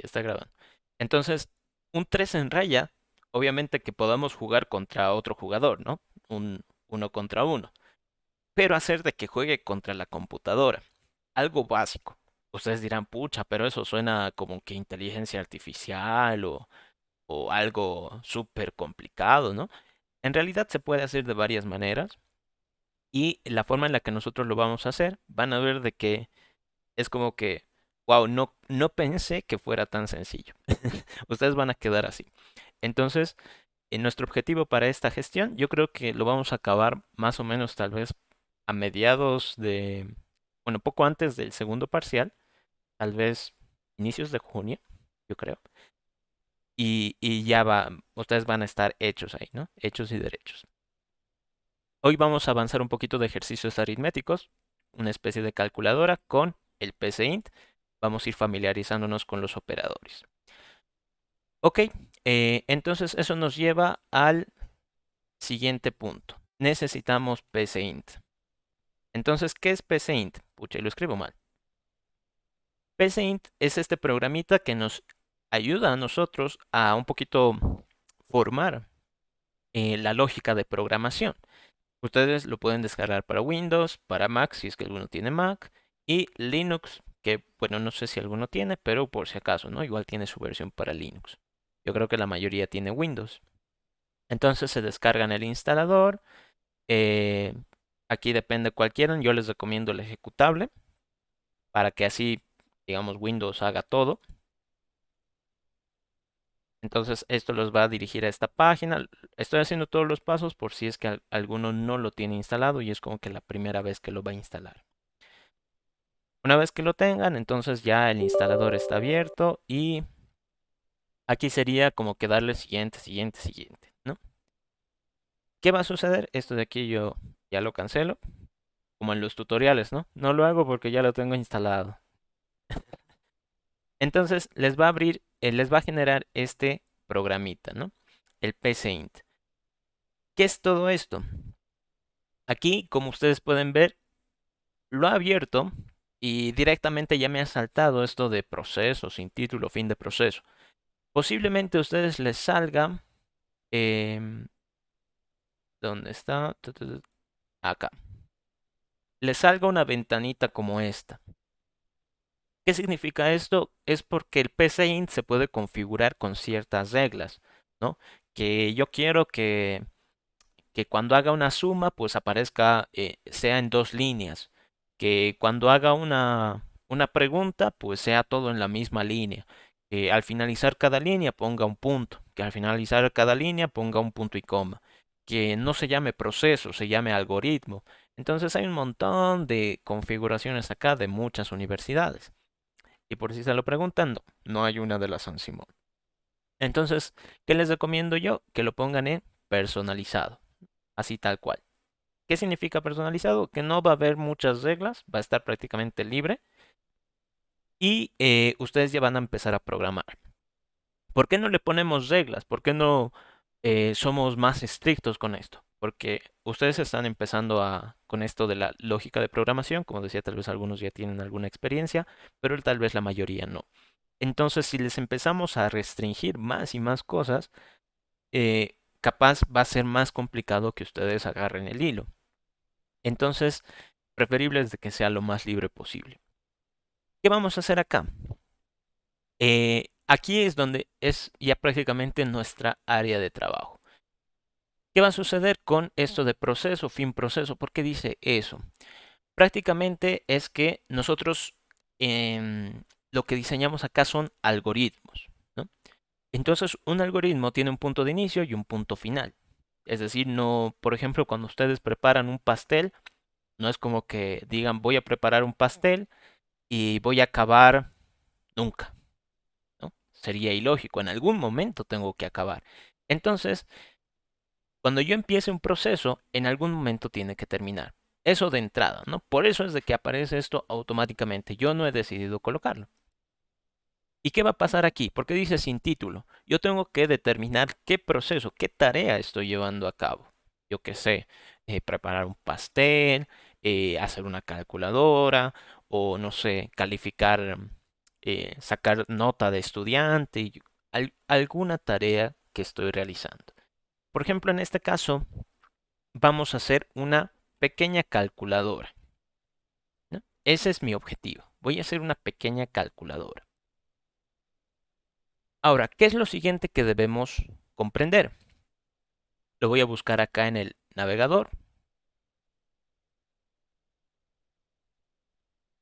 ya está grabando. Entonces, un 3 en raya, obviamente que podamos jugar contra otro jugador, ¿no? Un uno contra uno. Pero hacer de que juegue contra la computadora. Algo básico. Ustedes dirán, pucha, pero eso suena como que inteligencia artificial o algo súper complicado, ¿no? En realidad se puede hacer de varias maneras y la forma en la que nosotros lo vamos a hacer, van a ver de que es como que, wow, no pensé que fuera tan sencillo. Ustedes van a quedar así. Entonces, en nuestro objetivo para esta gestión, yo creo que lo vamos a acabar más o menos tal vez a mediados de, bueno, poco antes del segundo parcial, tal vez inicios de junio, yo creo. Y ya va, ustedes van a estar hechos ahí, ¿no? Hechos y derechos. Hoy vamos a avanzar un poquito de ejercicios aritméticos, una especie de calculadora con el PCInt. Vamos a ir familiarizándonos con los operadores. Ok, entonces eso nos lleva al siguiente punto. Necesitamos PCInt. Entonces, ¿qué es PCInt? Pucha, lo escribo mal. PCInt es este programita que nos ayuda a nosotros a un poquito formar la lógica de programación. Ustedes lo pueden descargar para Windows, para Mac, si es que alguno tiene Mac, y Linux, que bueno, no sé si alguno tiene, pero por si acaso, ¿no? Igual tiene su versión para Linux. Yo creo que la mayoría tiene Windows. Entonces se descargan el instalador. eh, Aquí depende cuál quieran. Yo les recomiendo el ejecutable para que así, digamos, Windows haga todo. Entonces esto los va a dirigir a esta página. Estoy haciendo todos los pasos por si es que alguno no lo tiene instalado y es como que la primera vez que lo va a instalar. Una vez que lo tengan, entonces ya el instalador está abierto y aquí sería como que darle siguiente, siguiente, siguiente, ¿no? ¿Qué va a suceder? Esto de aquí yo ya lo cancelo, como en los tutoriales, ¿no? No lo hago porque ya lo tengo instalado. Entonces les va a abrir, les va a generar este programita, ¿no? El PCInt. ¿Qué es todo esto? Aquí, como ustedes pueden ver, lo ha abierto y directamente ya me ha saltado esto de proceso, sin título, fin de proceso. Posiblemente a ustedes les salga, em, ¿dónde está? Acá. Les salga una ventanita como esta. ¿Qué significa esto? Es porque el PCInt se puede configurar con ciertas reglas, ¿no? Que yo quiero que cuando haga una suma, pues aparezca, sea en dos líneas. Que cuando haga una pregunta, pues sea todo en la misma línea. Que al finalizar cada línea ponga un punto. Que al finalizar cada línea ponga un punto y coma. Que no se llame proceso, se llame algoritmo. Entonces hay un montón de configuraciones acá de muchas universidades. Y por si se lo preguntan, no hay una de la San Simón. Entonces, ¿qué les recomiendo yo? Que lo pongan en personalizado, así tal cual. ¿Qué significa personalizado? Que no va a haber muchas reglas, va a estar prácticamente libre y ustedes ya van a empezar a programar. ¿Por qué no le ponemos reglas? ¿Por qué no somos más estrictos con esto? Porque ustedes están empezando con esto de la lógica de programación, como decía, tal vez algunos ya tienen alguna experiencia, pero tal vez la mayoría no. Entonces, si les empezamos a restringir más y más cosas, capaz va a ser más complicado que ustedes agarren el hilo. Entonces, preferible es de que sea lo más libre posible. ¿Qué vamos a hacer acá? Aquí es donde es ya prácticamente nuestra área de trabajo. ¿Qué va a suceder con esto de proceso, fin proceso? ¿Por qué dice eso? Prácticamente es que nosotros lo que diseñamos acá son algoritmos, ¿no? Entonces, un algoritmo tiene un punto de inicio y un punto final. Es decir, no, por ejemplo, cuando ustedes preparan un pastel, no es como que digan voy a preparar un pastel y voy a acabar nunca, ¿no? Sería ilógico, en algún momento tengo que acabar. Entonces, cuando yo empiece un proceso, en algún momento tiene que terminar. Eso de entrada, ¿no? Por eso es de que aparece esto automáticamente. Yo no he decidido colocarlo. ¿Y qué va a pasar aquí? Porque dice sin título. Yo tengo que determinar qué proceso, qué tarea estoy llevando a cabo. Yo qué sé, preparar un pastel, hacer una calculadora o no sé, calificar sacar nota de estudiante y alguna tarea que estoy realizando. Por ejemplo, en este caso, vamos a hacer una pequeña calculadora, ¿no? Ese es mi objetivo. Voy a hacer una pequeña calculadora. Ahora, ¿qué es lo siguiente que debemos comprender? Lo voy a buscar acá en el navegador.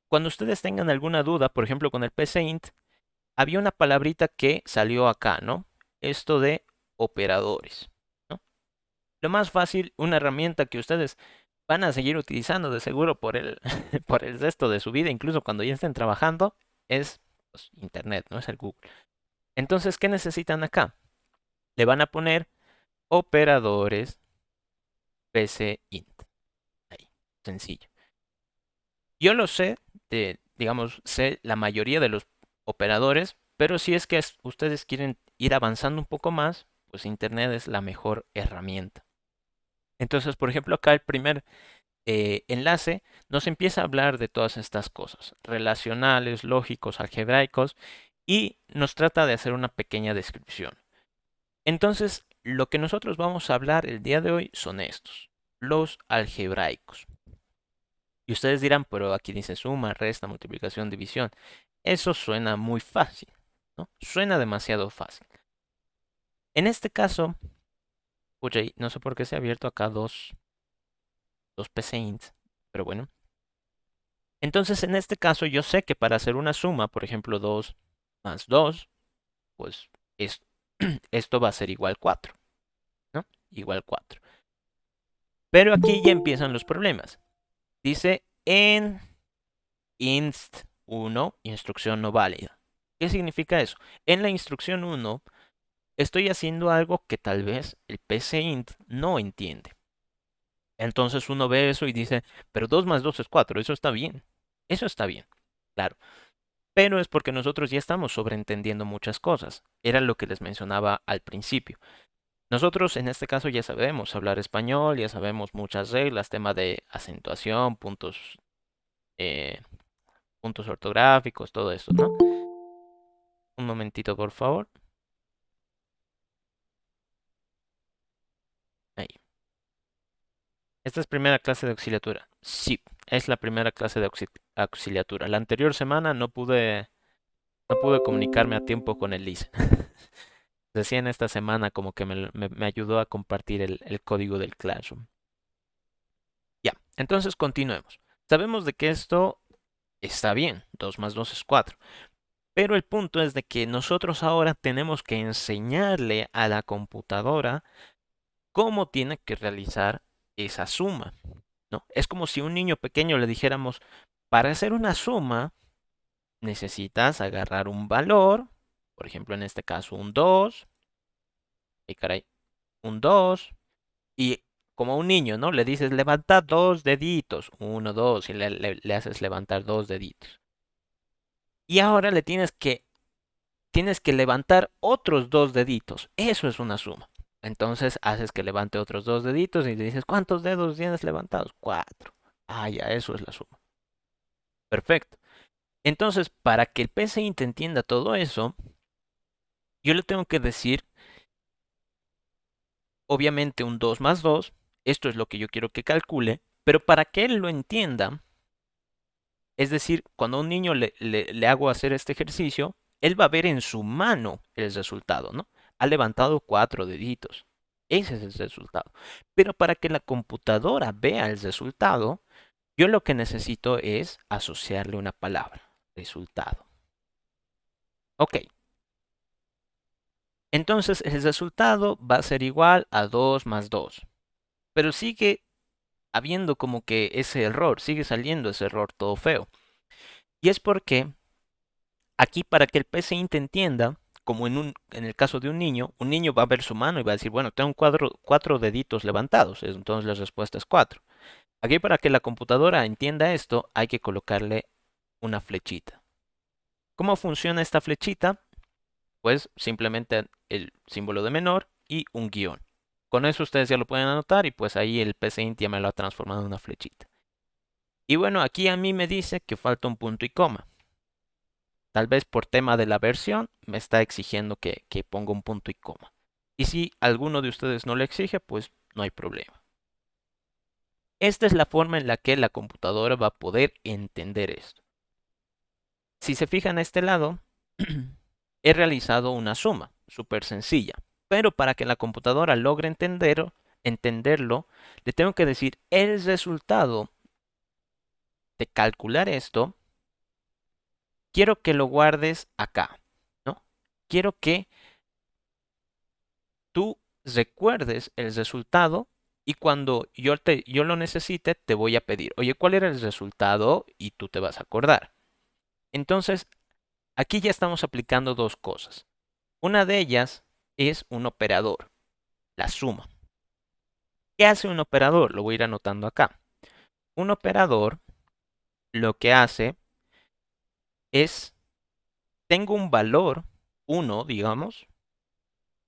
Cuando ustedes tengan alguna duda, por ejemplo con el PCInt, había una palabrita que salió acá, ¿no? Esto de operadores, ¿no? Lo más fácil, una herramienta que ustedes van a seguir utilizando de seguro por el, por el resto de su vida, incluso cuando ya estén trabajando, es pues, Internet, ¿no? Es el Google. Entonces, ¿qué necesitan acá? Le van a poner operadores PCInt. Ahí, sencillo. Yo lo sé, digamos, sé la mayoría de los operadores, pero si es que ustedes quieren ir avanzando un poco más, pues Internet es la mejor herramienta. Entonces, por ejemplo, acá el primer enlace nos empieza a hablar de todas estas cosas, relacionales, lógicos, algebraicos, y nos trata de hacer una pequeña descripción. Entonces, lo que nosotros vamos a hablar el día de hoy son estos, los algebraicos. Y ustedes dirán, pero aquí dice suma, resta, multiplicación, división. Eso suena muy fácil, ¿no? Suena demasiado fácil. En este caso, oye, no sé por qué se ha abierto acá dos PCInts, pero bueno. Entonces, en este caso, yo sé que para hacer una suma, por ejemplo, 2 más 2, pues es, esto va a ser igual 4, ¿no? Igual 4. Pero aquí ya empiezan los problemas. Dice en inst 1, instrucción no válida. ¿Qué significa eso? En la instrucción 1 estoy haciendo algo que tal vez el PCInt no entiende. Entonces uno ve eso y dice, pero 2 más 2 es 4, eso está bien. Eso está bien, claro. Pero es porque nosotros ya estamos sobreentendiendo muchas cosas. Era lo que les mencionaba al principio. Nosotros en este caso ya sabemos hablar español, ya sabemos muchas reglas, tema de acentuación, eh, puntos ortográficos, todo eso, ¿no? Un momentito, por favor. Ahí. Esta es primera clase de auxiliatura. Sí, es la primera clase de auxiliatura. La anterior semana no pude comunicarme a tiempo con el LIS. Recién esta semana como que me ayudó a compartir el código del Classroom. Ya, entonces continuemos. Sabemos de que esto está bien, 2 más 2 es 4. Pero el punto es de que nosotros ahora tenemos que enseñarle a la computadora cómo tiene que realizar esa suma, ¿no? Es como si a un niño pequeño le dijéramos, para hacer una suma, necesitas agarrar un valor, por ejemplo, en este caso un 2, y caray, un 2, y como a un niño, ¿no? Le dices, levanta dos deditos, uno, dos, y le haces levantar dos deditos. Y ahora tienes que levantar otros dos deditos. Eso es una suma. Entonces haces que levante otros dos deditos y le dices, ¿cuántos dedos tienes levantados? Cuatro. Ah, ya, eso es la suma. Perfecto. Entonces, para que el PCI te entienda todo eso, yo le tengo que decir, obviamente, un 2 más 2. Esto es lo que yo quiero que calcule. Pero para que él lo entienda, es decir, cuando a un niño le hago hacer este ejercicio, él va a ver en su mano el resultado, ¿no? Ha levantado cuatro deditos. Ese es el resultado. Pero para que la computadora vea el resultado, yo lo que necesito es asociarle una palabra. Resultado. Ok. Entonces el resultado va a ser igual a 2 más 2. Pero sigue habiendo como que ese error, sigue saliendo ese error todo feo. Y es porque aquí para que el PCInt te entienda, como en el caso de un niño va a ver su mano y va a decir, bueno, tengo cuatro deditos levantados, entonces la respuesta es 4. Aquí para que la computadora entienda esto, hay que colocarle una flechita. ¿Cómo funciona esta flechita? Pues simplemente el símbolo de menor y un guión. Con eso ustedes ya lo pueden anotar y pues ahí el PCInt ya me lo ha transformado en una flechita. Y bueno, aquí a mí me dice que falta un punto y coma. Tal vez por tema de la versión me está exigiendo que ponga un punto y coma. Y si alguno de ustedes no lo exige, pues no hay problema. Esta es la forma en la que la computadora va a poder entender esto. Si se fijan a este lado, he realizado una suma súper sencilla, pero para que la computadora logre entenderlo, le tengo que decir el resultado de calcular esto, quiero que lo guardes acá, ¿no? Quiero que tú recuerdes el resultado y cuando yo lo necesite, te voy a pedir, oye, ¿cuál era el resultado? Y tú te vas a acordar. Entonces, aquí ya estamos aplicando dos cosas. Una de ellas es un operador, la suma. ¿Qué hace un operador? Lo voy a ir anotando acá. Un operador lo que hace es, tengo un valor, 1, digamos,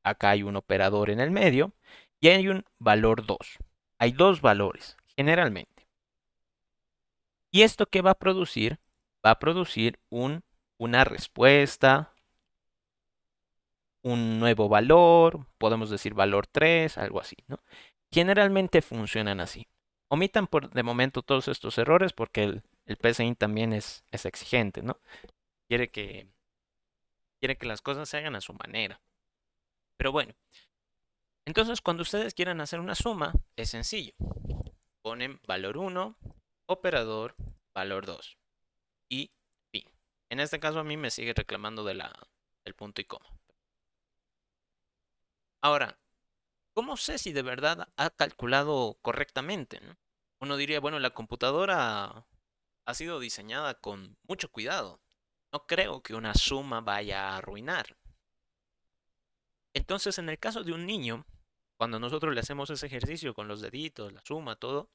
acá hay un operador en el medio, y hay un valor 2. Hay dos valores, generalmente. ¿Y esto qué va a producir? Va a producir una respuesta, un nuevo valor, podemos decir valor 3, algo así, ¿no? Generalmente funcionan así. Omitan de momento todos estos errores porque el PSIN también es exigente, ¿no? Quiere que, quiere que las cosas se hagan a su manera. Pero bueno, entonces cuando ustedes quieran hacer una suma, es sencillo. Ponen valor 1, operador, valor 2 y fin. En este caso a mí me sigue reclamando del punto y coma. Ahora, ¿cómo sé si de verdad ha calculado correctamente, ¿no? Uno diría, bueno, la computadora ha sido diseñada con mucho cuidado. No creo que una suma vaya a arruinar. Entonces, en el caso de un niño, cuando nosotros le hacemos ese ejercicio con los deditos, la suma, todo,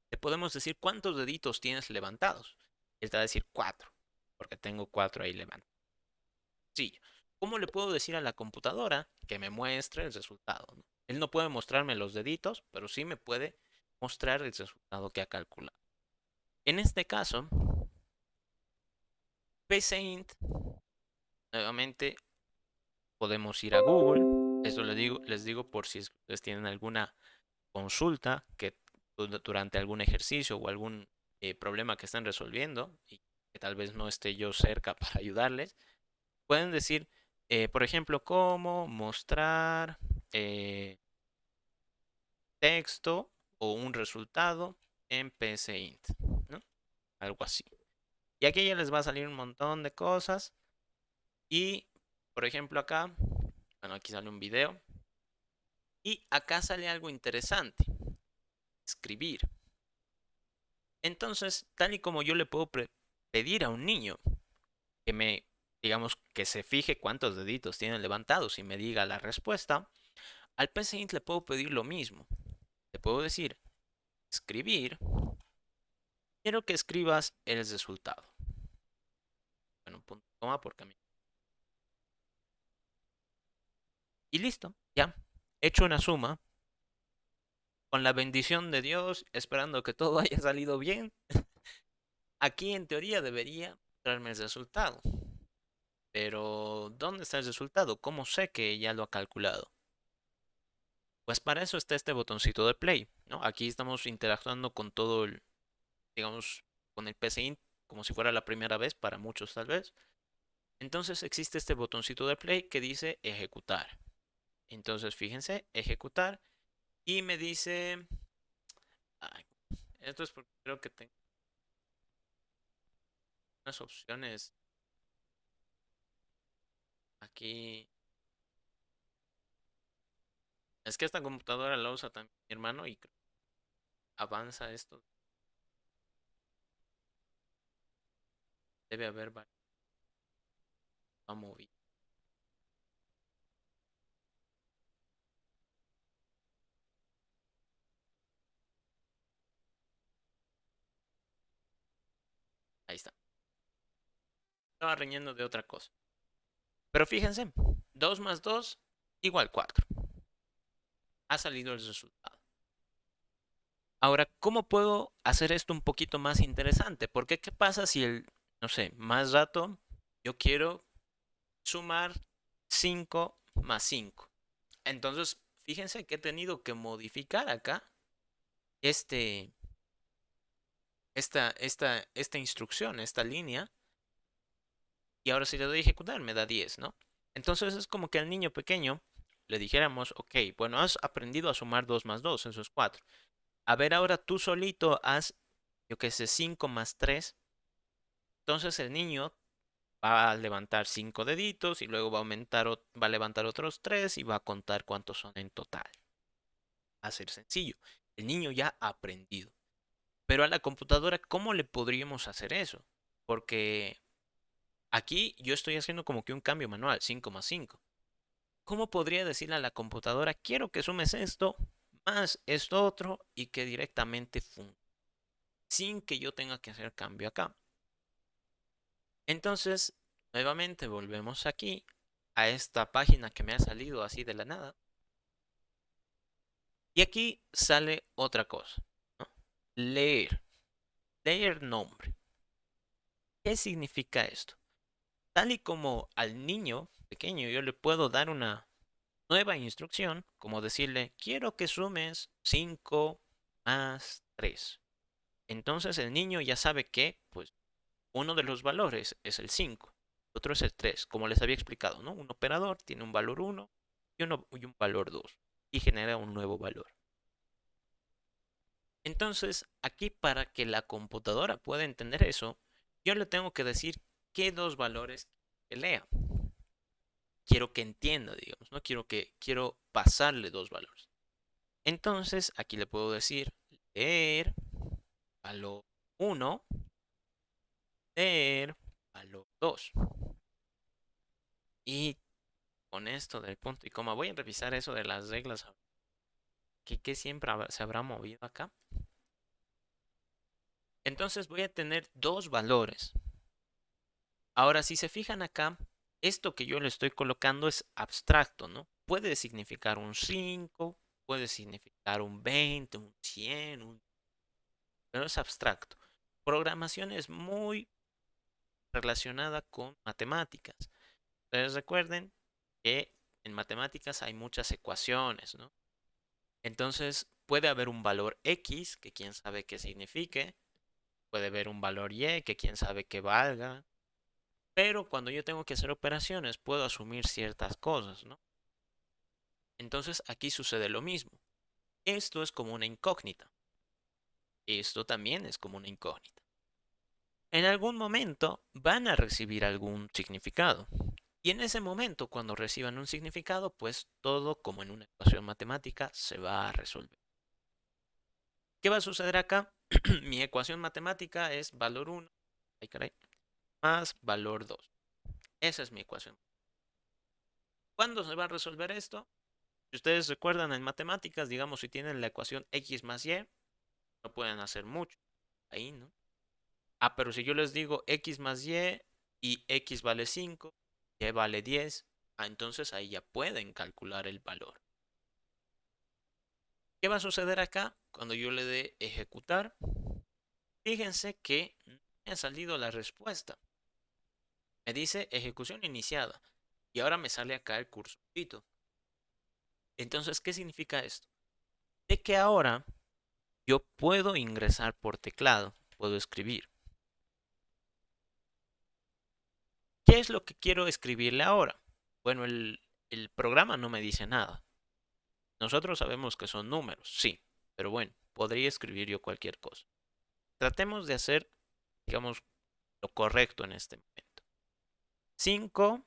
le podemos decir cuántos deditos tienes levantados. Él te va a decir 4, porque tengo 4 ahí levantados. Sí. ¿Cómo le puedo decir a la computadora que me muestre el resultado, ¿no? Él no puede mostrarme los deditos, pero sí me puede mostrar el resultado que ha calculado. En este caso, PCInt, nuevamente podemos ir a Google. Esto les digo por si ustedes tienen alguna consulta que durante algún ejercicio o algún problema que estén resolviendo y que tal vez no esté yo cerca para ayudarles. Pueden decir, por ejemplo, cómo mostrar texto o un resultado en PCInt, ¿no? Algo así. Y aquí ya les va a salir un montón de cosas. Y, por ejemplo, acá, bueno, aquí sale un video. Y acá sale algo interesante. Escribir. Entonces, tal y como yo le puedo pedir a un niño que digamos, que se fije cuántos deditos tienen levantados y me diga la respuesta, al PCInt le puedo pedir lo mismo. Le puedo decir, escribir, quiero que escribas el resultado. Bueno, punto coma porque a mí. Y listo, ya. He hecho una suma con la bendición de Dios, esperando que todo haya salido bien. Aquí en teoría debería traerme el resultado. Pero, ¿dónde está el resultado? ¿Cómo sé que ya lo ha calculado? Pues para eso está este botoncito de play, ¿no? Aquí estamos interactuando con todo digamos, con el PCInt como si fuera la primera vez, para muchos tal vez. Entonces existe este botoncito de play que dice ejecutar. Entonces fíjense, ejecutar y me dice, ay, esto es porque creo que tengo unas opciones aquí. Es que esta computadora la usa también mi hermano y avanza esto. Debe haber varios. Va movido. Ahí está. Estaba riñendo de otra cosa. Pero fíjense, 2 más 2 igual 4. Ha salido el resultado. Ahora, ¿cómo puedo hacer esto un poquito más interesante? Porque ¿qué pasa si no sé, más rato yo quiero sumar 5 más 5. Entonces, fíjense que he tenido que modificar acá este, esta instrucción, esta línea, y ahora si le doy a ejecutar me da 10, ¿no? Entonces es como que al niño pequeño le dijéramos, ok, bueno, has aprendido a sumar 2 más 2, eso es 4. A ver, ahora tú solito haz, yo qué sé, 5 más 3. Entonces el niño va a levantar 5 deditos y luego va a levantar otros 3 y va a contar cuántos son en total. Va a ser sencillo. El niño ya ha aprendido. Pero a la computadora, ¿cómo le podríamos hacer eso? Porque aquí yo estoy haciendo como que un cambio manual, 5 más 5. ¿Cómo podría decirle a la computadora, quiero que sumes esto más esto otro y que directamente funcione, sin que yo tenga que hacer cambio acá? Entonces, nuevamente volvemos aquí a esta página que me ha salido así de la nada. Y aquí sale otra cosa, ¿no? Leer. Leer nombre. ¿Qué significa esto? Tal y como al niño pequeño yo le puedo dar una nueva instrucción, como decirle, quiero que sumes 5 más 3. Entonces el niño ya sabe que, pues, uno de los valores es el 5, otro es el 3, como les había explicado, ¿no? Un operador tiene un valor 1 y un valor 2 y genera un nuevo valor. Entonces, aquí para que la computadora pueda entender eso, yo le tengo que decir qué dos valores que lea. Quiero que entienda, digamos, no quiero pasarle dos valores. Entonces, aquí le puedo decir leer valor 1, leer valor 2. Y con esto del punto y coma, voy a revisar eso de las reglas que siempre se habrá movido acá. Entonces voy a tener dos valores. Ahora, si se fijan acá, esto que yo le estoy colocando es abstracto, ¿no? Puede significar un 5, puede significar un 20, un 100, pero es abstracto. Programación es muy relacionada con matemáticas. Ustedes recuerden que en matemáticas hay muchas ecuaciones, ¿no? Entonces puede haber un valor X que quién sabe qué signifique, puede haber un valor Y que quién sabe qué valga, pero cuando yo tengo que hacer operaciones puedo asumir ciertas cosas, ¿no? Entonces aquí sucede lo mismo. Esto es como una incógnita. Esto también es como una incógnita. En algún momento van a recibir algún significado. Y en ese momento, cuando reciban un significado, pues todo como en una ecuación matemática se va a resolver. ¿Qué va a suceder acá? Mi ecuación matemática es valor 1 ay, caray, más valor 2. Esa es mi ecuación. ¿Cuándo se va a resolver esto? Si ustedes recuerdan en matemáticas, digamos, si tienen la ecuación x más y, no pueden hacer mucho. Ahí, ¿no? Ah, pero si yo les digo x más y x vale 5, y vale 10, entonces ahí ya pueden calcular el valor. ¿Qué va a suceder acá? Cuando yo le dé ejecutar, fíjense que no me ha salido la respuesta. Me dice ejecución iniciada. Y ahora me sale acá el cursorcito. Entonces, ¿qué significa esto? De que ahora yo puedo ingresar por teclado, puedo escribir. ¿Qué es lo que quiero escribirle ahora? Bueno, el programa no me dice nada. Nosotros sabemos que son números, sí, pero bueno, podría escribir yo cualquier cosa. Tratemos de hacer, digamos, lo correcto en este momento. 5,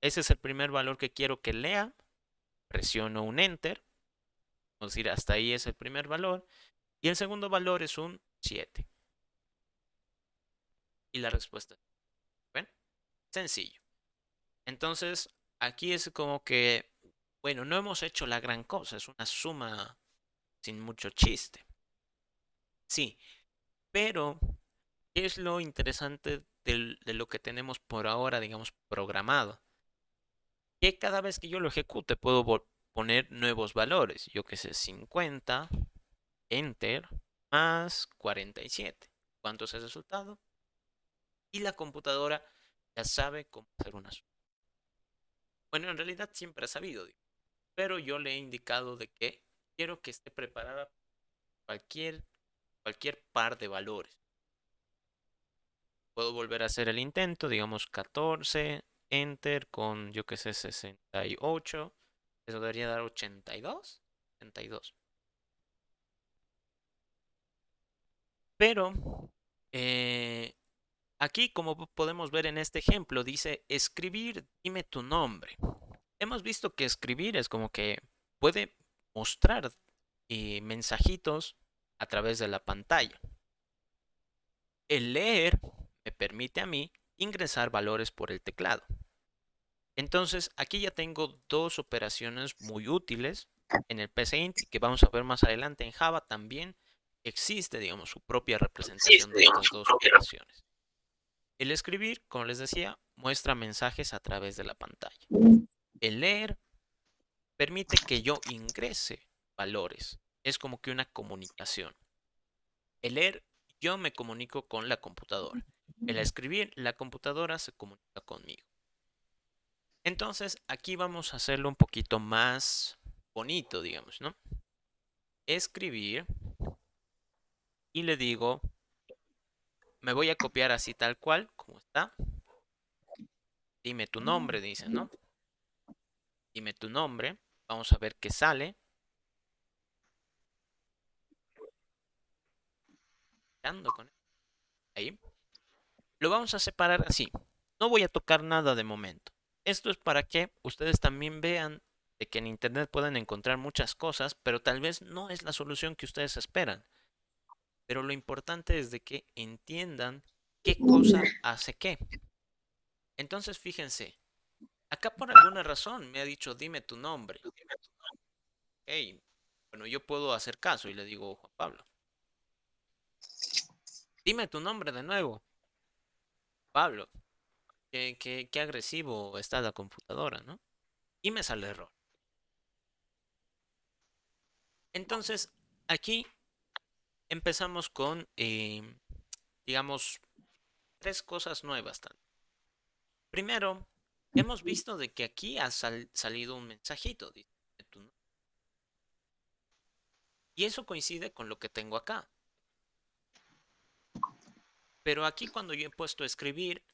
ese es el primer valor que quiero que lea. Presiono un Enter, es decir, hasta ahí es el primer valor. Y el segundo valor es un 7. Y la respuesta es, ¿ven? Sencillo. Entonces, aquí es como que, bueno, no hemos hecho la gran cosa, es una suma sin mucho chiste. Sí, pero ¿qué es lo interesante de lo que tenemos por ahora, digamos, programado? Que cada vez que yo lo ejecute puedo poner nuevos valores. Yo que sé, 50, Enter, más 47. ¿Cuánto es el resultado? Y la computadora ya sabe cómo hacer una suma. Bueno, en realidad siempre ha sabido, digo, pero yo le he indicado de que quiero que esté preparada para cualquier par de valores. Puedo volver a hacer el intento, digamos 14, enter con, yo que sé, 68. Eso debería dar 82. 82. Pero eh, aquí, como podemos ver en este ejemplo, dice escribir, dime tu nombre. Hemos visto que escribir es como que puede mostrar mensajitos a través de la pantalla. El leer me permite a mí ingresar valores por el teclado. Entonces, aquí ya tengo dos operaciones muy útiles en el PCInt que vamos a ver más adelante. En Java también existe, digamos, su propia representación de estas dos operaciones. El escribir, como les decía, muestra mensajes a través de la pantalla. El leer permite que yo ingrese valores. Es como que una comunicación. El leer, yo me comunico con la computadora. El escribir, la computadora se comunica conmigo. Entonces, aquí vamos a hacerlo un poquito más bonito, digamos, ¿no? Escribir y le digo, me voy a copiar así tal cual, como está. Dime tu nombre, dice, ¿no? Dime tu nombre. Vamos a ver qué sale. Ahí. Lo vamos a separar así. No voy a tocar nada de momento. Esto es para que ustedes también vean de que en internet pueden encontrar muchas cosas, pero tal vez no es la solución que ustedes esperan. Pero lo importante es de que entiendan qué cosa hace qué. Entonces, fíjense, acá por alguna razón me ha dicho, dime tu nombre. Hey, bueno, yo puedo hacer caso y le digo, Juan Pablo, dime tu nombre de nuevo. Pablo, qué agresivo está la computadora, ¿no? Y me sale error. Entonces, aquí empezamos con, digamos, tres cosas nuevas. Primero, hemos visto de que aquí ha salido un mensajito. Dice, y eso coincide con lo que tengo acá. Pero aquí cuando yo he puesto escribir,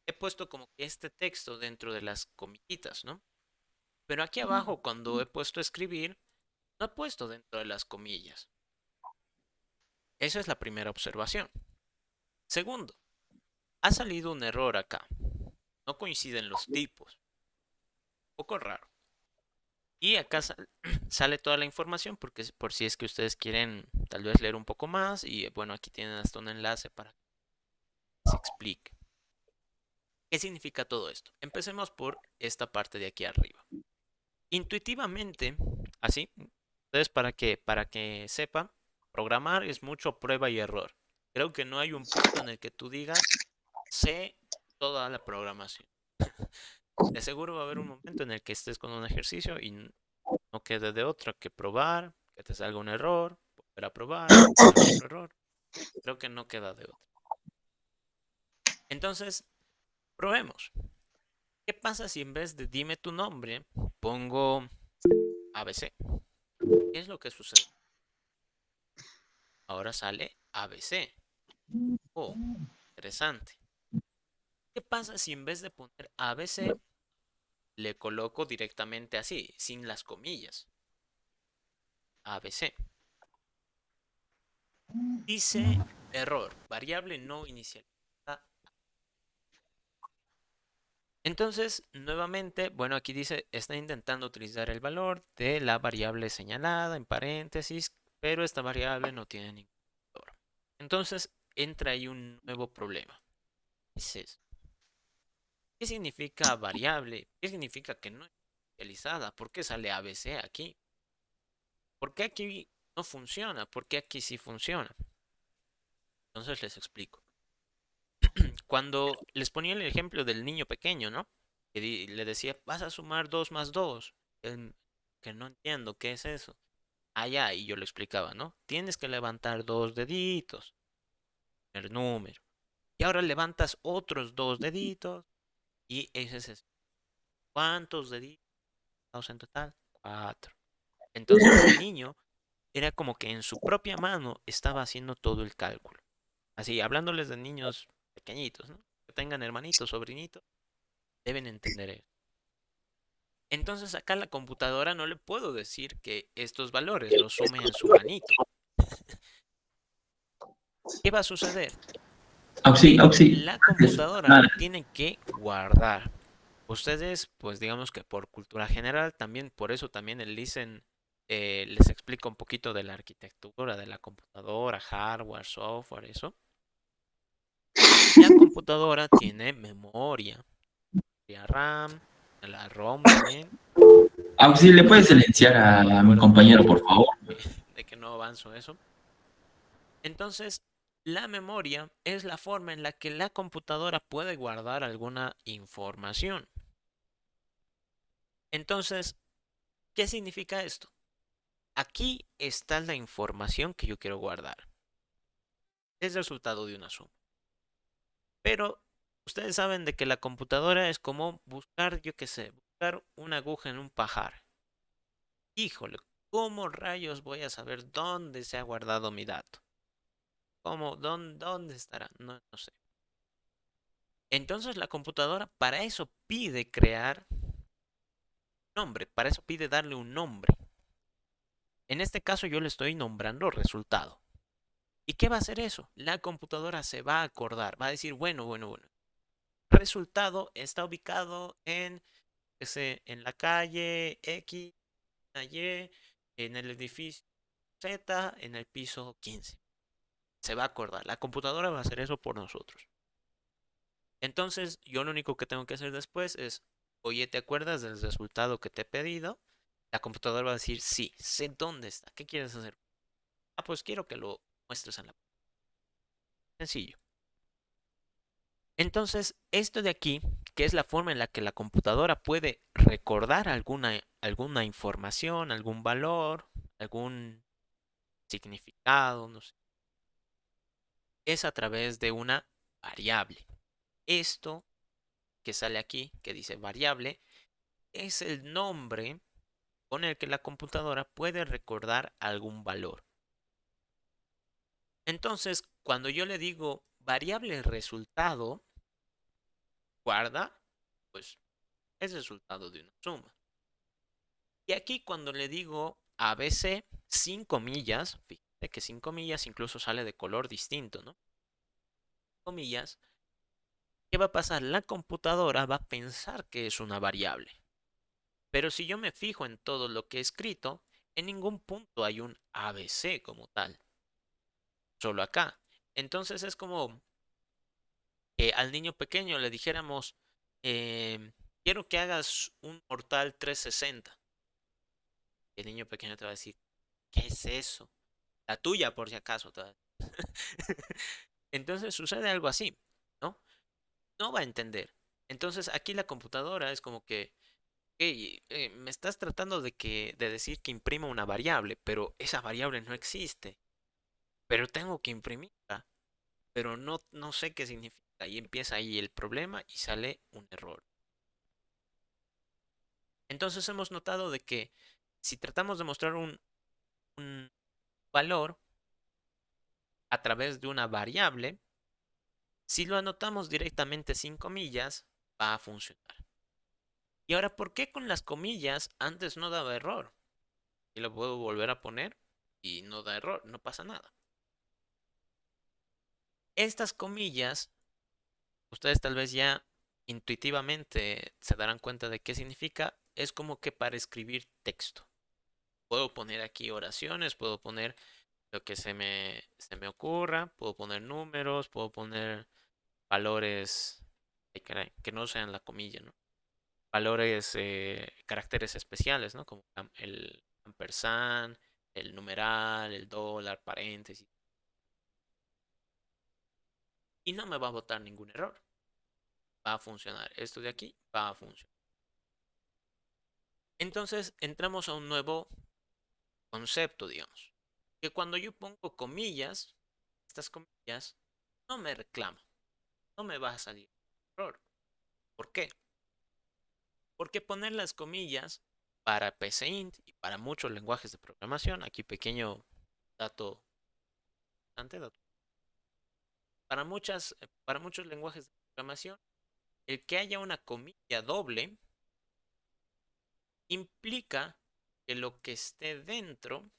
he puesto como que este texto dentro de las comillitas, ¿no? Pero aquí abajo cuando he puesto escribir, no he puesto dentro de las comillas. Esa es la primera observación. Segundo, ha salido un error acá. No coinciden los tipos. Un poco raro. Y acá sale toda la información porque por si es que ustedes quieren tal vez leer un poco más y bueno, aquí tienen hasta un enlace para que se explique. ¿Qué significa todo esto? Empecemos por esta parte de aquí arriba. Intuitivamente, así, entonces para que sepan, programar es mucho prueba y error. Creo que no hay un punto en el que tú digas, sé toda la programación. De seguro va a haber un momento en el que estés con un ejercicio y no quede de otra que probar, que te salga un error, volver a probar, que te salga otro error. Creo que no queda de otra. Entonces, probemos. ¿Qué pasa si en vez de dime tu nombre pongo ABC? ¿Qué es lo que sucede? Ahora sale ABC. Oh, interesante. ¿Qué pasa si en vez de poner ABC le coloco directamente así, sin las comillas? ABC. Dice error, variable no inicializada. Entonces, nuevamente, bueno, aquí dice, está intentando utilizar el valor de la variable señalada en paréntesis, pero esta variable no tiene ningún valor. Entonces, entra ahí un nuevo problema. Dices, ¿qué significa variable? ¿Qué significa que no es inicializada? ¿Por qué sale ABC aquí? ¿Por qué aquí no funciona? ¿Por qué aquí sí funciona? Entonces les explico. Cuando les ponía el ejemplo del niño pequeño, ¿no? Que le decía, vas a sumar 2 más 2. Que no entiendo, ¿qué es eso? Ah, ya, y yo le explicaba, ¿no? Tienes que levantar dos deditos, el número. Y ahora levantas otros 2 deditos y ese es ¿cuántos deditos en total? 4. Entonces el niño era como que en su propia mano estaba haciendo todo el cálculo. Así, hablándoles de niños pequeñitos, ¿no? Que tengan hermanitos, sobrinitos, deben entender eso. Entonces acá la computadora no le puedo decir que estos valores los sume en su manito. ¿Qué va a suceder? Auxi, Que auxi. la Antes, computadora lo tiene que guardar. Ustedes, pues digamos que por cultura general, también por eso también el Listen les explica un poquito de la arquitectura de la computadora, hardware, software, eso. La computadora tiene memoria RAM, la ROM también. auxi, ¿le puedes Perdón, silenciar a mi recuérdame compañero, por favor? de que no avanzo eso. Entonces, la memoria es la forma en la que la computadora puede guardar alguna información. Entonces, ¿qué significa esto? Aquí está la información que yo quiero guardar. Es resultado de una suma. Pero ustedes saben de que la computadora es como buscar, yo qué sé, buscar una aguja en un pajar. Híjole, ¿cómo rayos voy a saber dónde se ha guardado mi dato? ¿Cómo? ¿Dónde estará? No, no sé. Entonces la computadora para eso pide crear nombre, para eso pide darle un nombre. En este caso yo le estoy nombrando resultado. ¿Y qué va a hacer eso? La computadora se va a acordar, va a decir, bueno. Resultado está ubicado en la calle X, Y, en el edificio Z, en el piso 15. Se va a acordar. La computadora va a hacer eso por nosotros. Entonces, yo lo único que tengo que hacer después es, oye, ¿te acuerdas del resultado que te he pedido? La computadora va a decir, sí, sé dónde está. ¿Qué quieres hacer? Ah, pues quiero que lo muestres en la... Sencillo. Entonces, esto de aquí, que es la forma en la que la computadora puede recordar alguna información, algún valor, algún significado, no sé, es a través de una variable. Esto que sale aquí, que dice variable, es el nombre con el que la computadora puede recordar algún valor. Entonces, cuando yo le digo variable resultado, guarda, pues es resultado de una suma. Y aquí cuando le digo ABC sin comillas, fíjate que sin comillas incluso sale de color distinto, ¿no? Comillas, ¿qué va a pasar? La computadora va a pensar que es una variable. Pero si yo me fijo en todo lo que he escrito, en ningún punto hay un ABC como tal. Solo acá. Entonces es como que al niño pequeño le dijéramos, quiero que hagas un Mortal 360. Y el niño pequeño te va a decir, ¿qué es eso? La tuya, por si acaso. Entonces sucede algo así, ¿no? No va a entender. Entonces aquí la computadora es como que, hey, me estás tratando de decir que imprima una variable, pero esa variable no existe. Pero tengo que imprimirla, pero no sé qué significa. Y empieza ahí el problema y sale un error. Entonces hemos notado de que si tratamos de mostrar un valor a través de una variable, si lo anotamos directamente sin comillas, va a funcionar. Y ahora, ¿por qué con las comillas antes no daba error? Y lo puedo volver a poner y no da error, no pasa nada. Estas comillas, ustedes tal vez ya intuitivamente se darán cuenta de qué significa. Es como que para escribir texto. Puedo poner aquí oraciones, puedo poner lo que se me ocurra, puedo poner números, puedo poner valores que no sean la comilla, ¿no? Valores, caracteres especiales, ¿no? Como el ampersand, el numeral, el dólar, paréntesis. Y no me va a botar ningún error. Va a funcionar. Esto de aquí va a funcionar. Entonces entramos a un nuevo concepto, digamos. Que cuando yo pongo comillas, estas comillas no me reclaman. no me va a salir error. ¿Por qué? Porque poner las comillas para PCInt y para muchos lenguajes de programación, aquí pequeño dato, dato, para muchos lenguajes de programación, el que haya una comilla doble implica que lo que esté dentro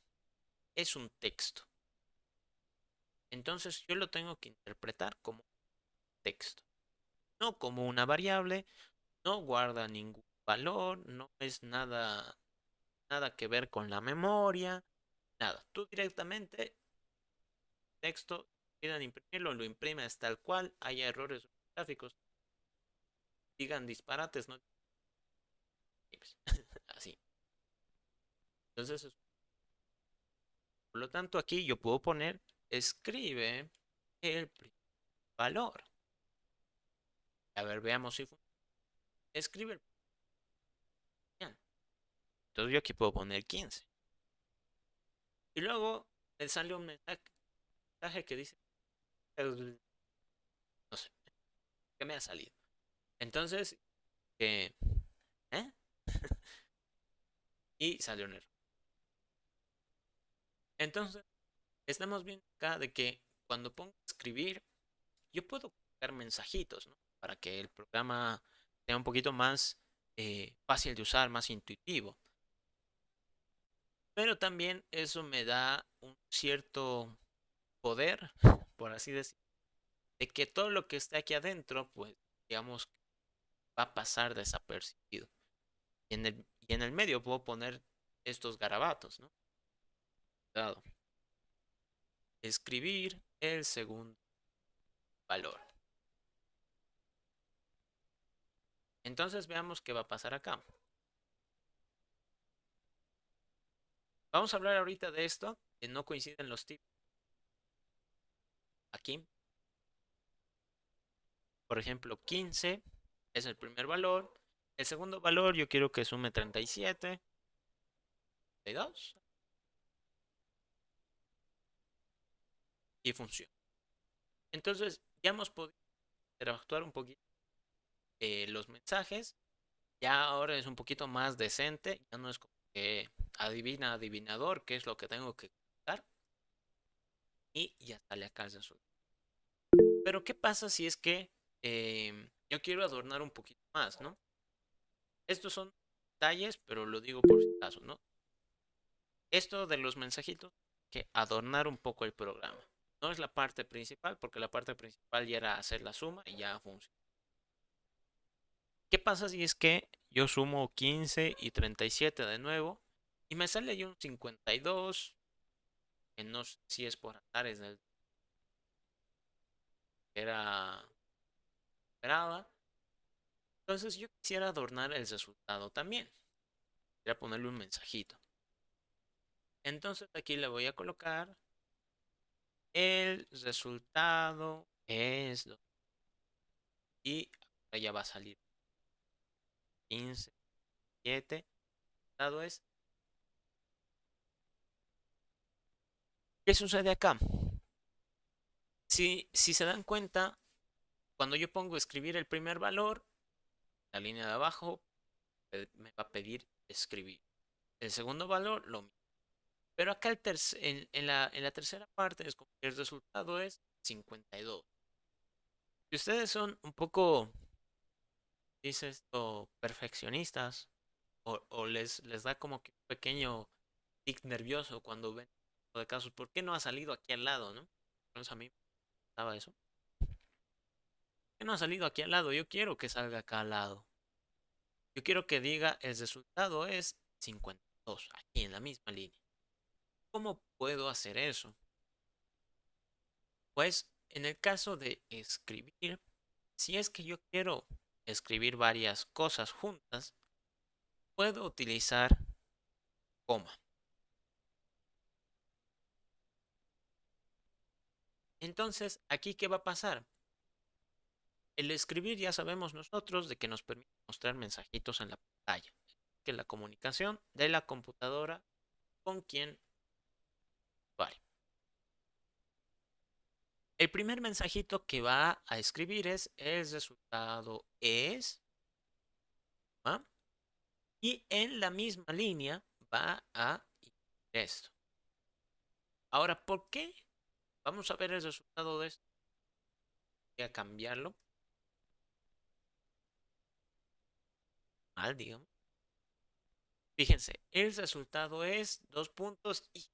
es un texto. Entonces yo lo tengo que interpretar como texto, no como una variable, no guarda ningún valor, no es nada que ver con la memoria, nada. Tú directamente texto, pidan imprimirlo, lo imprimes tal cual, haya errores gráficos, digan disparates, no así. Entonces, por lo tanto, aquí yo puedo poner escribe el valor. A ver, veamos si funciona. Escribe el valor. Entonces yo aquí puedo poner 15. Y luego le sale un mensaje que dice, no sé, ¿qué me ha salido? Entonces, ¿eh? Y salió un error. Entonces, estamos viendo acá de que cuando pongo escribir, yo puedo colocar mensajitos, ¿no? Para que el programa sea un poquito más fácil de usar, más intuitivo. Pero también eso me da un cierto poder, por así decir, de que todo lo que esté aquí adentro, pues, digamos, va a pasar desapercibido. Y en el medio puedo poner estos garabatos, ¿no? Dado. Escribir el segundo valor. Entonces veamos qué va a pasar acá. Vamos a hablar ahorita de esto, que no coinciden los tipos. Aquí, por ejemplo, 15 es el primer valor. El segundo valor yo quiero que sume 37, 32 y funciona. Entonces ya hemos podido interactuar un poquito los mensajes. Ya ahora es un poquito más decente. Ya no es como que adivinador qué es lo que tengo que contar. Y ya sale acá el resultado. Pero ¿qué pasa si es que yo quiero adornar un poquito más, ¿no? Estos son detalles, pero lo digo por si acaso, ¿no? Esto de los mensajitos, que adornar un poco el programa. No es la parte principal, porque la parte principal ya era hacer la suma y ya funciona. ¿Qué pasa si es que yo sumo 15 y 37 de nuevo y me sale ahí un 52, que no sé si es por azares del que era esperaba? Entonces yo quisiera adornar el resultado también. Quisiera ponerle un mensajito. Entonces aquí le voy a colocar el resultado es y ahora ya va a salir 15, 7. El resultado es. ¿Qué sucede acá? Si se dan cuenta, cuando yo pongo escribir el primer valor, la línea de abajo me va a pedir escribir. El segundo valor, lo mismo. Pero acá en la tercera parte es como que el resultado es 52. Si ustedes son un poco, dice esto, perfeccionistas, o les da como que un pequeño tic nervioso cuando ven de casos, ¿por qué no ha salido aquí al lado, no? Entonces a mí me pasaba eso. ¿Por qué no ha salido aquí al lado? Yo quiero que salga acá al lado. Yo quiero que diga el resultado es 52, aquí en la misma línea. ¿Cómo puedo hacer eso? Pues en el caso de escribir, si es que yo quiero escribir varias cosas juntas, puedo utilizar coma. Entonces, ¿aquí qué va a pasar? El escribir ya sabemos nosotros de que nos permite mostrar mensajitos en la pantalla, que es la comunicación de la computadora con quien vale. El primer mensajito que va a escribir es el resultado es, ¿va? Y en la misma línea va a ir esto. Ahora, ¿por qué? Vamos a ver el resultado de esto. Voy a cambiarlo. Mal, digamos. Fíjense, el resultado es dos puntos y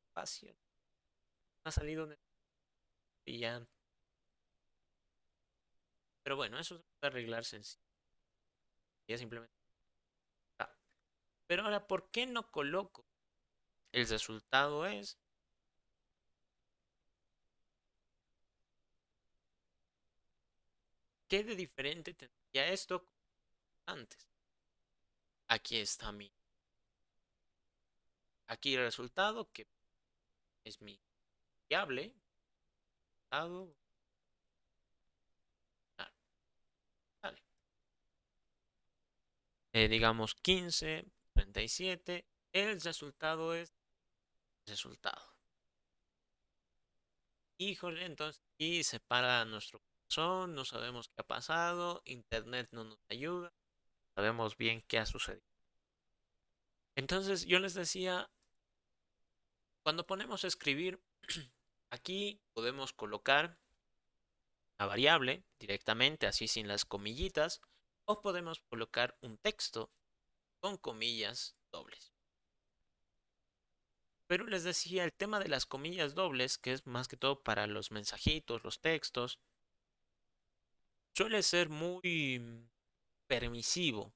espacio. Ha salido y ya. Pero bueno, eso se puede arreglar sencillo. Ya simplemente. Pero ahora, ¿por qué no coloco? El resultado es. ¿Qué de diferente tendría esto antes? Aquí está mi. Aquí el resultado, que es mi variable. Resultado. Ah, vale. Digamos 15, 37. El resultado es resultado. Híjole, entonces aquí se para nuestro corazón, no sabemos qué ha pasado, internet no nos ayuda, sabemos bien qué ha sucedido. Entonces yo les decía, cuando ponemos a escribir, aquí podemos colocar la variable directamente, así sin las comillitas, o podemos colocar un texto con comillas dobles. Pero les decía, el tema de las comillas dobles, que es más que todo para los mensajitos, los textos, suele ser muy permisivo.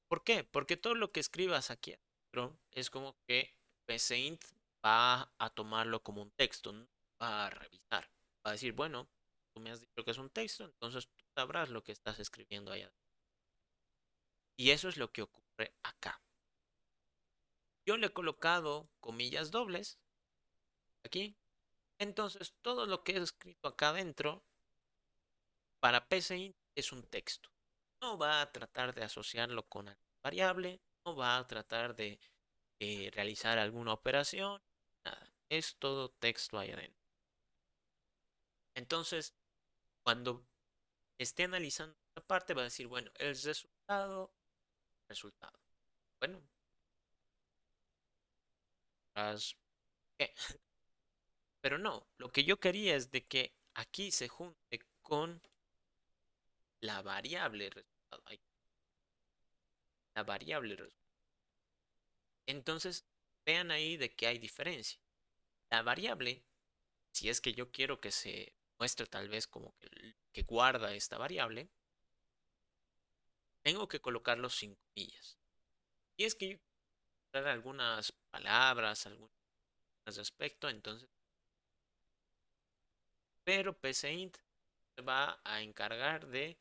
¿Por qué? Porque todo lo que escribas aquí adentro es como que PSeInt va a tomarlo como un texto, no va a revisar. Va a decir, bueno, tú me has dicho que es un texto, entonces tú sabrás lo que estás escribiendo allá. Y eso es lo que ocurre acá. Yo le he colocado comillas dobles aquí. Entonces todo lo que he escrito acá adentro para PSeInt es un texto. No va a tratar de asociarlo con alguna variable, no va a tratar de realizar alguna operación, nada. Es todo texto ahí adentro. Entonces, cuando esté analizando esta parte, va a decir, bueno, el resultado, resultado. Bueno, ¿qué? Pero no, lo que yo quería es de que aquí se junte con la variable resultado. La variable resultado. Entonces, vean ahí de que hay diferencia. La variable, si es que yo quiero que se muestre tal vez como que guarda esta variable, tengo que colocarlo sin comillas. Y es que yo quiero algunas palabras, algunas respecto, entonces, pero PCInt se va a encargar de,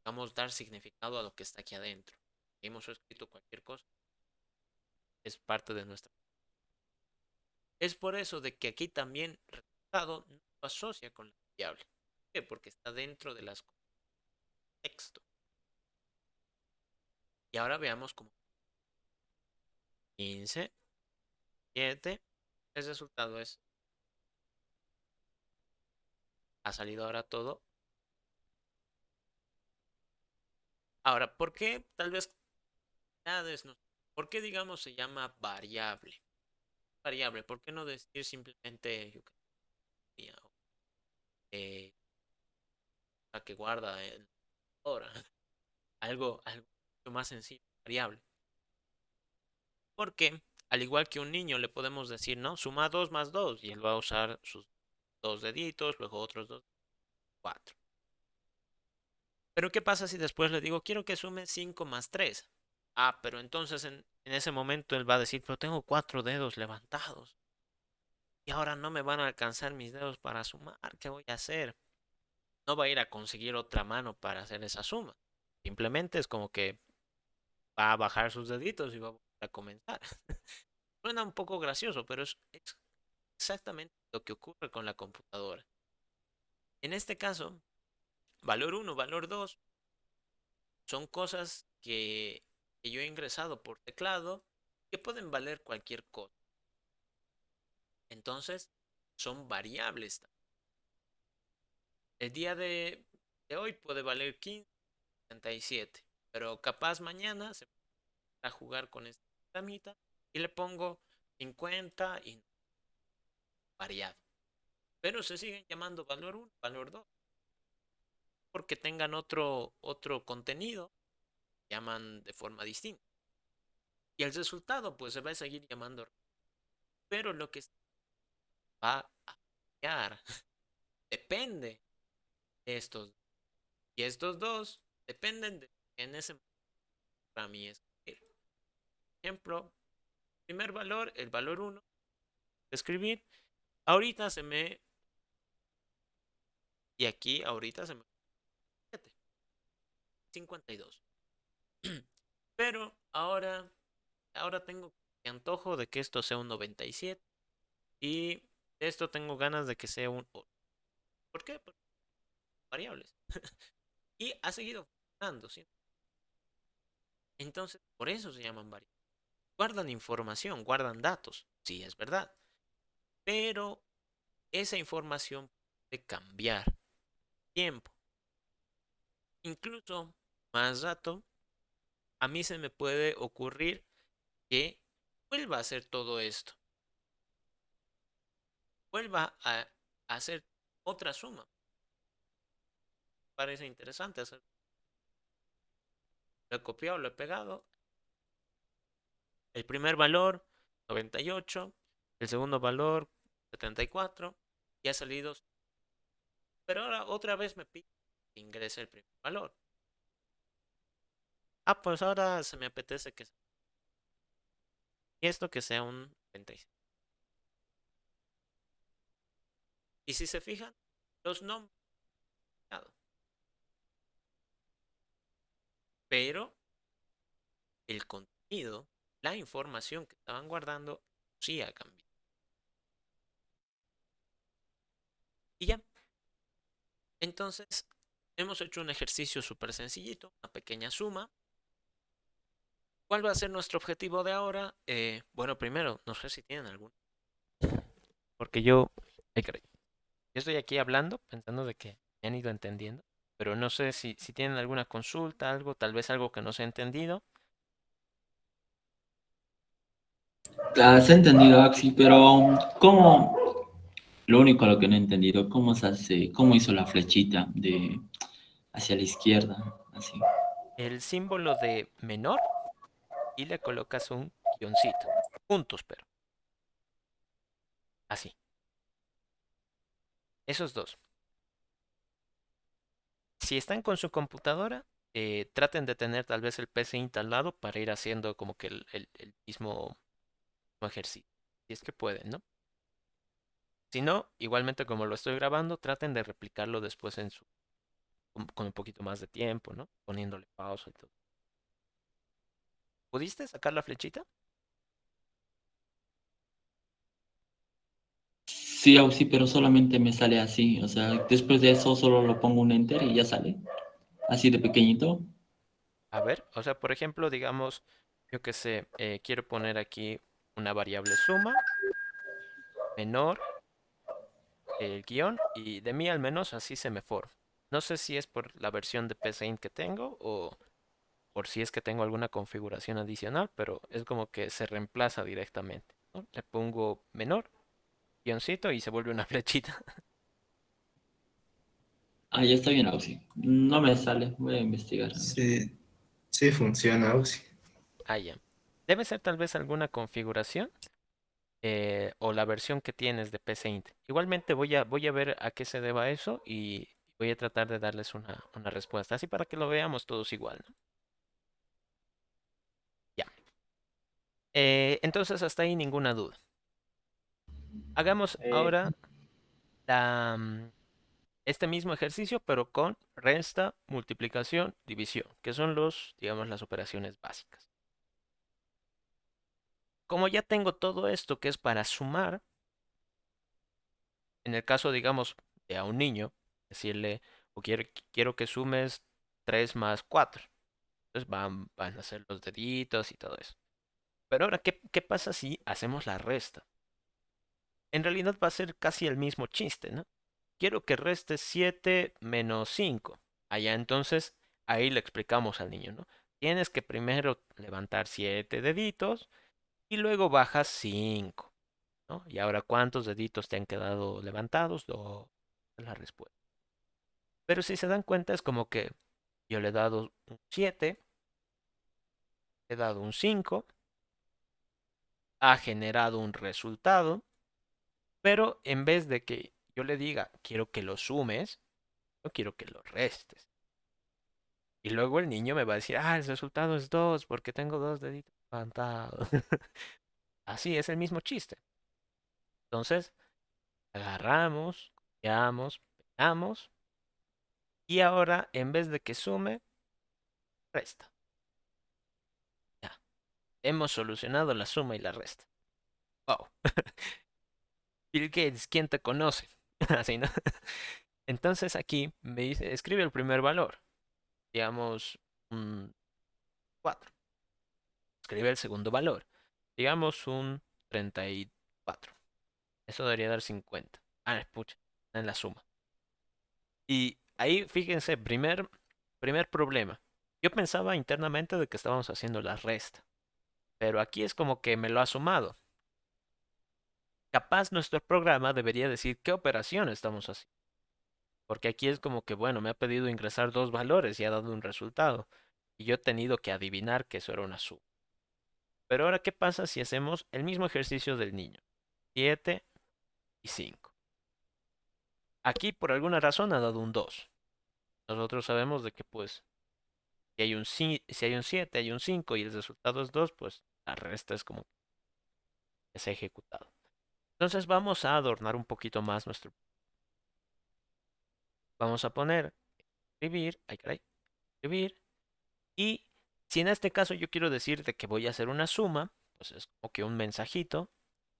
vamos, dar significado a lo que está aquí adentro. Hemos escrito cualquier cosa, es parte de nuestra. Es por eso de que aquí también resultado no lo asocia con la variable. ¿Por qué? Porque está dentro de las texto. Y ahora veamos cómo 15, 7, el resultado es, ha salido ahora todo. Ahora, ¿por qué tal vez no? ¿Por qué digamos se llama variable? Variable, ¿por qué no decir simplemente eh, la que guarda el hora? Algo mucho más sencillo, variable. Porque al igual que un niño le podemos decir, ¿no? Suma 2 más 2 y él va a usar sus dos deditos, luego otros dos, 4. Pero ¿qué pasa si después le digo, quiero que sume 5 más 3? Ah, pero entonces en ese momento él va a decir, pero tengo 4 dedos levantados. Y ahora no me van a alcanzar mis dedos para sumar. ¿Qué voy a hacer? No va a ir a conseguir otra mano para hacer esa suma. Simplemente es como que va a bajar sus deditos y va a comenzar. Suena un poco gracioso, pero es exactamente lo que ocurre con la computadora. En este caso, valor uno, valor 2 son cosas que yo he ingresado por teclado que pueden valer cualquier cosa. Entonces, son variables. El día de hoy puede valer 15, 77, pero capaz mañana se va a jugar con esta damita y le pongo 50 y variado. Pero se siguen llamando valor 1, valor 2, porque tengan otro contenido, llaman de forma distinta. Y el resultado pues se va a seguir llamando, pero lo que va a cambiar depende de estos. Y estos dos dependen de en ese para mí es. Ejemplo, primer valor, el valor 1, escribir. Ahorita se me, y aquí ahorita se me 52. Pero ahora tengo antojo de que esto sea un 97 y de esto tengo ganas de que sea un 8. ¿Por qué? Por variables. Y ha seguido funcionando, ¿sí? Entonces, por eso se llaman variables. Guardan información, guardan datos, sí, es verdad. Pero esa información puede cambiar tiempo. Incluso más rato, a mí se me puede ocurrir que vuelva a hacer todo esto. Vuelva a hacer otra suma. Parece interesante hacer. Lo he copiado, lo he pegado. El primer valor, 98. El segundo valor, 74. Y ha salido. Pero ahora otra vez me pide que ingrese el primer valor. Ah, pues ahora se me apetece que y esto que sea un 96. Y si se fijan, los nombres, pero el contenido, la información que estaban guardando, sí ha cambiado. Y ya, entonces hemos hecho un ejercicio súper sencillito, una pequeña suma. ¿Cuál va a ser nuestro objetivo de ahora? Bueno, primero, no sé si tienen algún. Porque ay, caray, yo estoy aquí hablando, pensando de que me han ido entendiendo, pero no sé si tienen alguna consulta, algo, tal vez algo que no se ha entendido. Se ha entendido, Axi, pero ¿cómo? Lo único a lo que no he entendido, ¿cómo se hace, cómo hizo la flechita de hacia la izquierda? Así. El símbolo de menor y le colocas un guioncito. Puntos, pero. Así. Esos dos. Si están con su computadora, traten de tener tal vez el PC instalado para ir haciendo como que el mismo ejercicio. Si es que pueden, ¿no? Si no, igualmente como lo estoy grabando, traten de replicarlo después con un poquito más de tiempo, ¿no? Poniéndole pausa y todo. ¿Pudiste sacar la flechita? Sí, Auxi, pero solamente me sale así. O sea, después de eso solo lo pongo un enter y ya sale. Así de pequeñito. A ver, o sea, por ejemplo, digamos, yo que sé, quiero poner aquí una variable suma, menor, el guión, y de mí al menos así se me forma. No sé si es por la versión de PCInt que tengo o por si es que tengo alguna configuración adicional, pero es como que se reemplaza directamente, ¿no? Le pongo menor, guioncito y se vuelve una flechita. Ah, ya está bien, Auxi. No me sale. Voy a investigar. A ver. Sí, sí funciona, Auxi. Ah, ya. Debe ser tal vez alguna configuración o la versión que tienes de PCInt. Igualmente voy a ver a qué se deba eso y voy a tratar de darles una respuesta, así para que lo veamos todos igual, ¿no? Ya. Entonces hasta ahí ninguna duda. Hagamos Eh, ahora este mismo ejercicio, pero con resta, multiplicación, división, que son digamos, las operaciones básicas. Como ya tengo todo esto que es para sumar, en el caso, digamos, de a un niño, decirle, o quiero que sumes 3 más 4. Entonces van a hacer los deditos y todo eso. Pero ahora, ¿qué pasa si hacemos la resta? en realidad va a ser casi el mismo chiste, ¿no? Quiero que reste 7 menos 5. Allá entonces, ahí le explicamos al niño, ¿no? Tienes que primero levantar 7 deditos y luego bajas 5, ¿no? Y ahora, ¿cuántos deditos te han quedado levantados? Dos es la respuesta. Pero si se dan cuenta, es como que yo le he dado un 7, he dado un 5, ha generado un resultado, pero en vez de que yo le diga, quiero que lo sumes, yo quiero que lo restes. Y luego el niño me va a decir, el resultado es 2 porque tengo dos deditos levantados. Así es el mismo chiste. Entonces, agarramos, copiamos, pegamos, y ahora en vez de que sume, resta. Ya, hemos solucionado la suma y la resta. Wow. Bill Gates, ¿quién te conoce? Así, ¿no? Entonces aquí me dice, escribe el primer valor. Digamos, un 4. Escribe el segundo valor. Digamos un 34. Eso debería dar 50. Pucha, en la suma. Y ahí, fíjense, primer problema. Yo pensaba internamente de que estábamos haciendo la resta, pero aquí es como que me lo ha sumado. Capaz nuestro programa debería decir qué operación estamos haciendo, porque aquí es como que, bueno, me ha pedido ingresar dos valores y ha dado un resultado, y yo he tenido que adivinar que eso era una suma. Pero ahora, ¿qué pasa si hacemos el mismo ejercicio del niño? 7 y 5. Aquí por alguna razón ha dado un 2. Nosotros sabemos de que pues si hay un 7 hay un 5 y el resultado es 2, pues la resta es como que se ha ejecutado. Entonces vamos a adornar un poquito más nuestro. Vamos a poner escribir, ay caray, escribir. Y si en este caso yo quiero decir de que voy a hacer una suma, pues es como que un mensajito.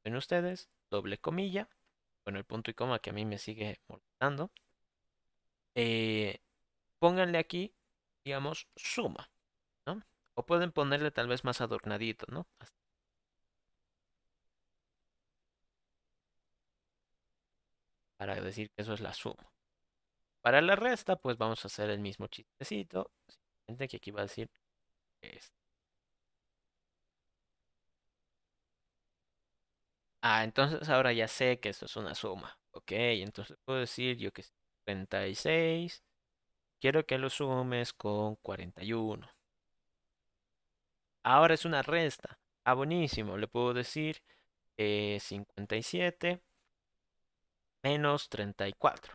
Ven ustedes, doble comilla. Bueno, el punto y coma que a mí me sigue molestando. Eh, Pónganle aquí, digamos, suma, ¿no? O pueden ponerle tal vez más adornadito, ¿no? Para decir que eso es la suma. Para la resta, pues vamos a hacer el mismo chistecito. Simplemente que aquí va a decir esto. Entonces ahora ya sé que esto es una suma. Ok, entonces puedo decir yo que es 36. Quiero que lo sumes con 41. Ahora es una resta. Buenísimo. Le puedo decir 57 menos 34.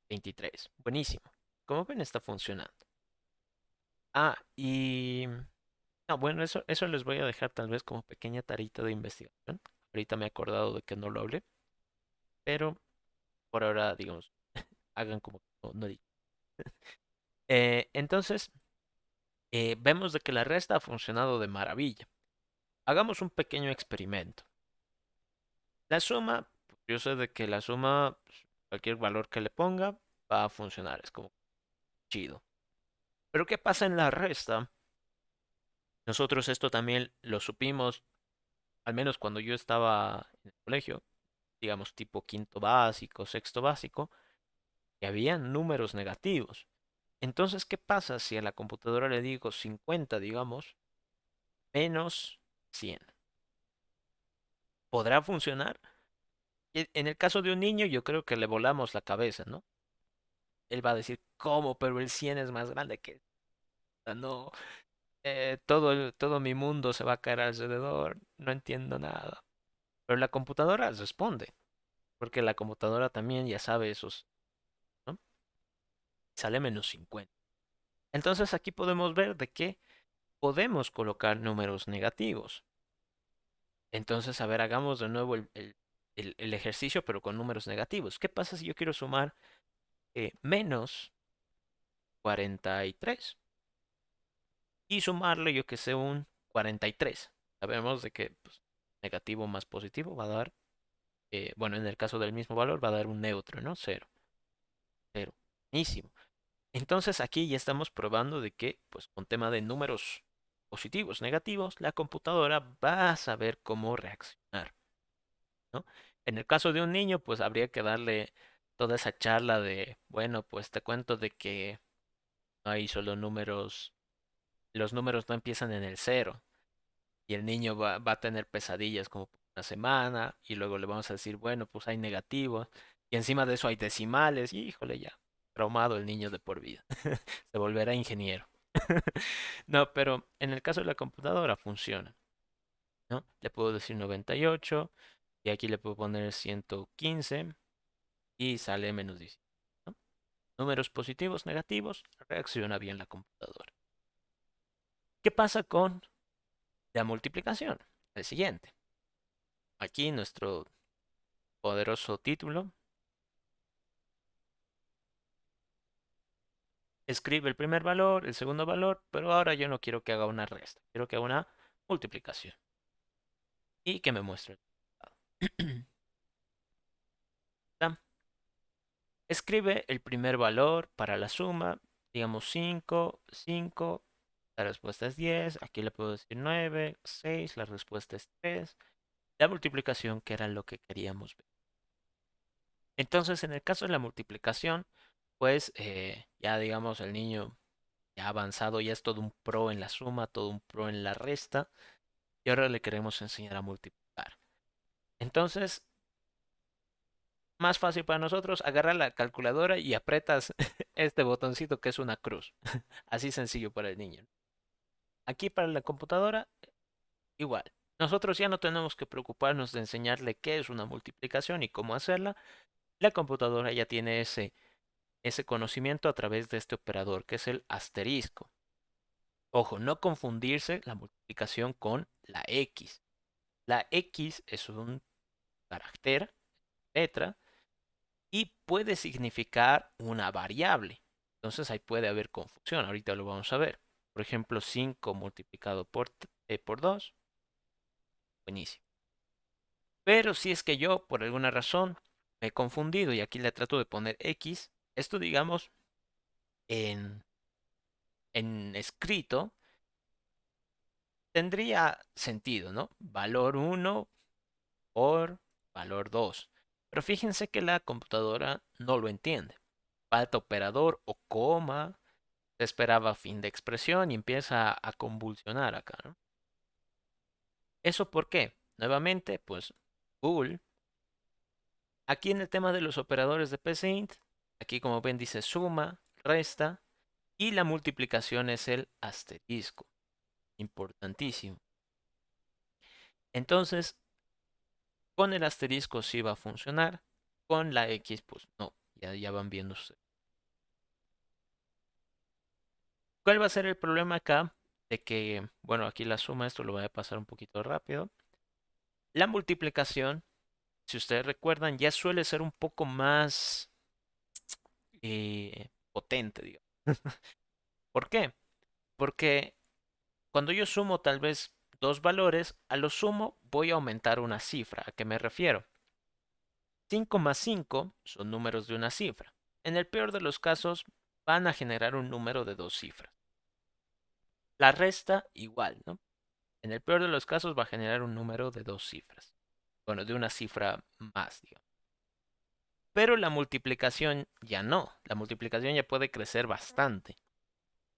23. Buenísimo. Como ven, está funcionando. Y... bueno, eso les voy a dejar tal vez como pequeña tarita de investigación. Ahorita me he acordado de que no lo hablé, pero por ahora, digamos, hagan como que no di. Entonces, vemos de que la resta ha funcionado de maravilla. Hagamos un pequeño experimento. La suma, yo sé de que la suma, pues, cualquier valor que le ponga, va a funcionar. Es como chido. Pero ¿qué pasa en la resta? Nosotros esto también lo supimos, al menos cuando yo estaba en el colegio, digamos tipo quinto básico, sexto básico, que habían números negativos. Entonces, ¿qué pasa si a la computadora le digo 50, digamos, menos 100? ¿Podrá funcionar? En el caso de un niño, yo creo que le volamos la cabeza, ¿no? Él va a decir, ¿cómo? Pero el 100 es más grande que... No, todo mi mundo se va a caer alrededor, no entiendo nada. Pero la computadora responde, porque la computadora también ya sabe esos, ¿no? Sale menos 50. Entonces aquí podemos ver de que podemos colocar números negativos. Entonces, a ver, hagamos de nuevo el ejercicio, pero con números negativos. ¿Qué pasa si yo quiero sumar menos 43 y sumarle, yo que sé, un 43? Sabemos de que pues, negativo más positivo va a dar, bueno, en el caso del mismo valor va a dar un neutro, ¿no? Cero. Cero. Buenísimo. Entonces aquí ya estamos probando de que, pues con tema de números positivos, negativos, la computadora va a saber cómo reaccionar. ¿no? En el caso de un niño, pues habría que darle toda esa charla de, bueno, pues te cuento de que no hay solo números, los números no empiezan en el cero. Y el niño va a tener pesadillas como por una semana y luego le vamos a decir, bueno, pues hay negativos y encima de eso hay decimales y híjole ya, traumado el niño de por vida, se volverá ingeniero. No, pero en el caso de la computadora funciona, ¿no? Le puedo decir 98 y aquí le puedo poner 115 y sale menos 10, ¿no? Números positivos, negativos, reacciona bien la computadora. ¿Qué pasa con la multiplicación? El siguiente. Aquí nuestro poderoso título. Escribe el primer valor, el segundo valor, pero ahora yo no quiero que haga una resta, quiero que haga una multiplicación y que me muestre el resultado. Escribe el primer valor para la suma, digamos 5, 5, la respuesta es 10, aquí le puedo decir 9, 6, la respuesta es 3, la multiplicación que era lo que queríamos ver. Entonces, en el caso de la multiplicación, pues ya digamos el niño ya avanzado, ya es todo un pro en la suma, todo un pro en la resta, y ahora le queremos enseñar a multiplicar. Entonces, más fácil para nosotros, agarra la calculadora y apretas este botoncito que es una cruz. Así sencillo para el niño. Aquí para la computadora, igual. Nosotros ya no tenemos que preocuparnos de enseñarle qué es una multiplicación y cómo hacerla. La computadora ya tiene ese conocimiento a través de este operador, que es el asterisco. Ojo, no confundirse la multiplicación con la X. La X es un carácter, letra, y puede significar una variable. Entonces ahí puede haber confusión. Ahorita lo vamos a ver. Por ejemplo, 5 multiplicado por 2. Buenísimo. Pero si es que yo, por alguna razón, me he confundido y aquí le trato de poner X, esto digamos en, en escrito tendría sentido, ¿no? Valor 1 por valor 2. Pero fíjense que la computadora no lo entiende. Falta operador o coma, se esperaba fin de expresión y empieza a convulsionar acá, ¿no? ¿Eso por qué? Nuevamente, pues Google. Aquí en el tema de los operadores de PCInt, aquí como ven dice suma, resta y la multiplicación es el asterisco. Importantísimo. Entonces, con el asterisco sí va a funcionar, con la X pues no, ya van viendo ustedes. ¿Cuál va a ser el problema acá? De que, bueno, aquí la suma, esto lo voy a pasar un poquito rápido. La multiplicación, si ustedes recuerdan, ya suele ser un poco más potente, digamos. ¿Por qué? Porque cuando yo sumo tal vez dos valores, a lo sumo voy a aumentar una cifra. ¿A qué me refiero? 5 más 5 son números de una cifra. En el peor de los casos, van a generar un número de dos cifras. La resta, igual, ¿no? En el peor de los casos va a generar un número de dos cifras. Bueno, de una cifra más, digamos. Pero la multiplicación ya no. La multiplicación ya puede crecer bastante.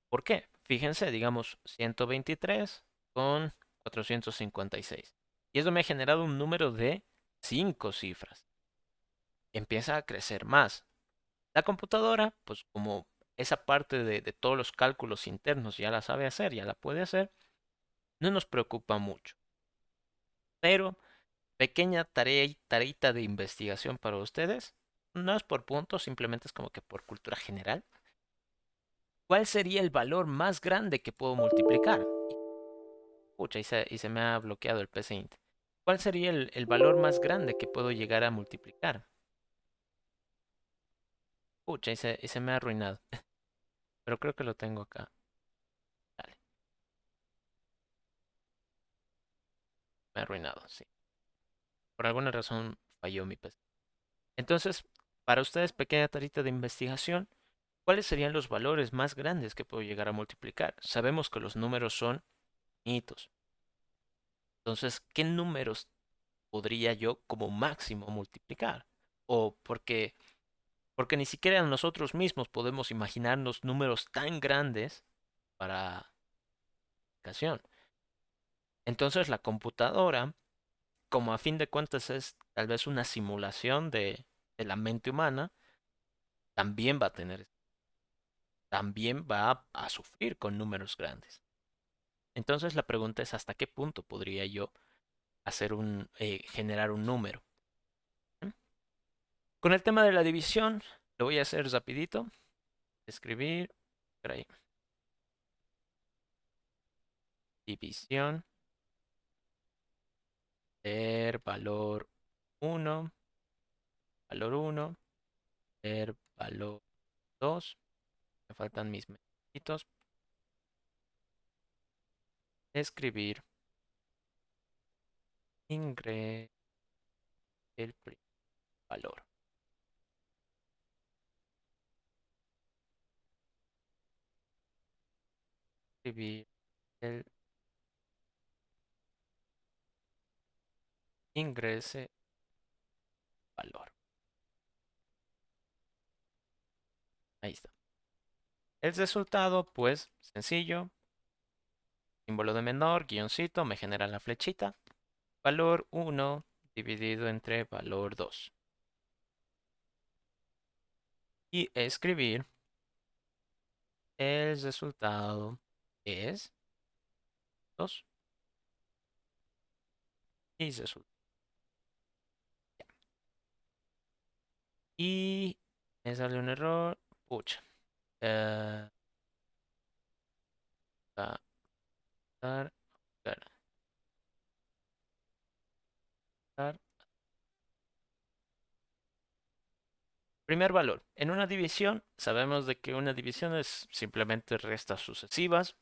¿Por qué? Fíjense, digamos 123 con 456. Y eso me ha generado un número de 5 cifras. Empieza a crecer más. La computadora, pues como esa parte de todos los cálculos internos ya la sabe hacer, ya la puede hacer, no nos preocupa mucho. Pero pequeña tareita de investigación para ustedes. No es por puntos, simplemente es como que por cultura general. ¿Cuál sería el valor más grande que puedo multiplicar? Pucha, y se me ha bloqueado el PC Int. ¿Cuál sería el valor más grande que puedo llegar a multiplicar? Pucha, y se me ha arruinado. Pero creo que lo tengo acá. Dale, me ha arruinado, sí. Por alguna razón falló mi PC. Entonces, para ustedes, pequeña tarita de investigación. ¿Cuáles serían los valores más grandes que puedo llegar a multiplicar? Sabemos que los números son finitos. Entonces, ¿qué números podría yo como máximo multiplicar. O porque ni siquiera nosotros mismos podemos imaginarnos números tan grandes para multiplicación. Entonces la computadora, como a fin de cuentas es tal vez una simulación de la mente humana, también va a tener, también va a sufrir con números grandes. Entonces la pregunta es hasta qué punto podría yo generar un número. ¿Mm? Con el tema de la división, lo voy a hacer rapidito. Escribir, por ahí, división, valor uno, valor uno, valor 2. Me faltan mis mensajitos. Escribir, ingresar el primer valor. Escribir el ingrese valor. Ahí está. El resultado, pues, sencillo. Símbolo de menor, guioncito, me genera la flechita. Valor 1 dividido entre valor 2. Y escribir el resultado es 2. Y resultado. Y me sale un error. Pucha. Eh, a dar, dar, dar. Primer valor. En una división, sabemos de que una división es simplemente restas sucesivas.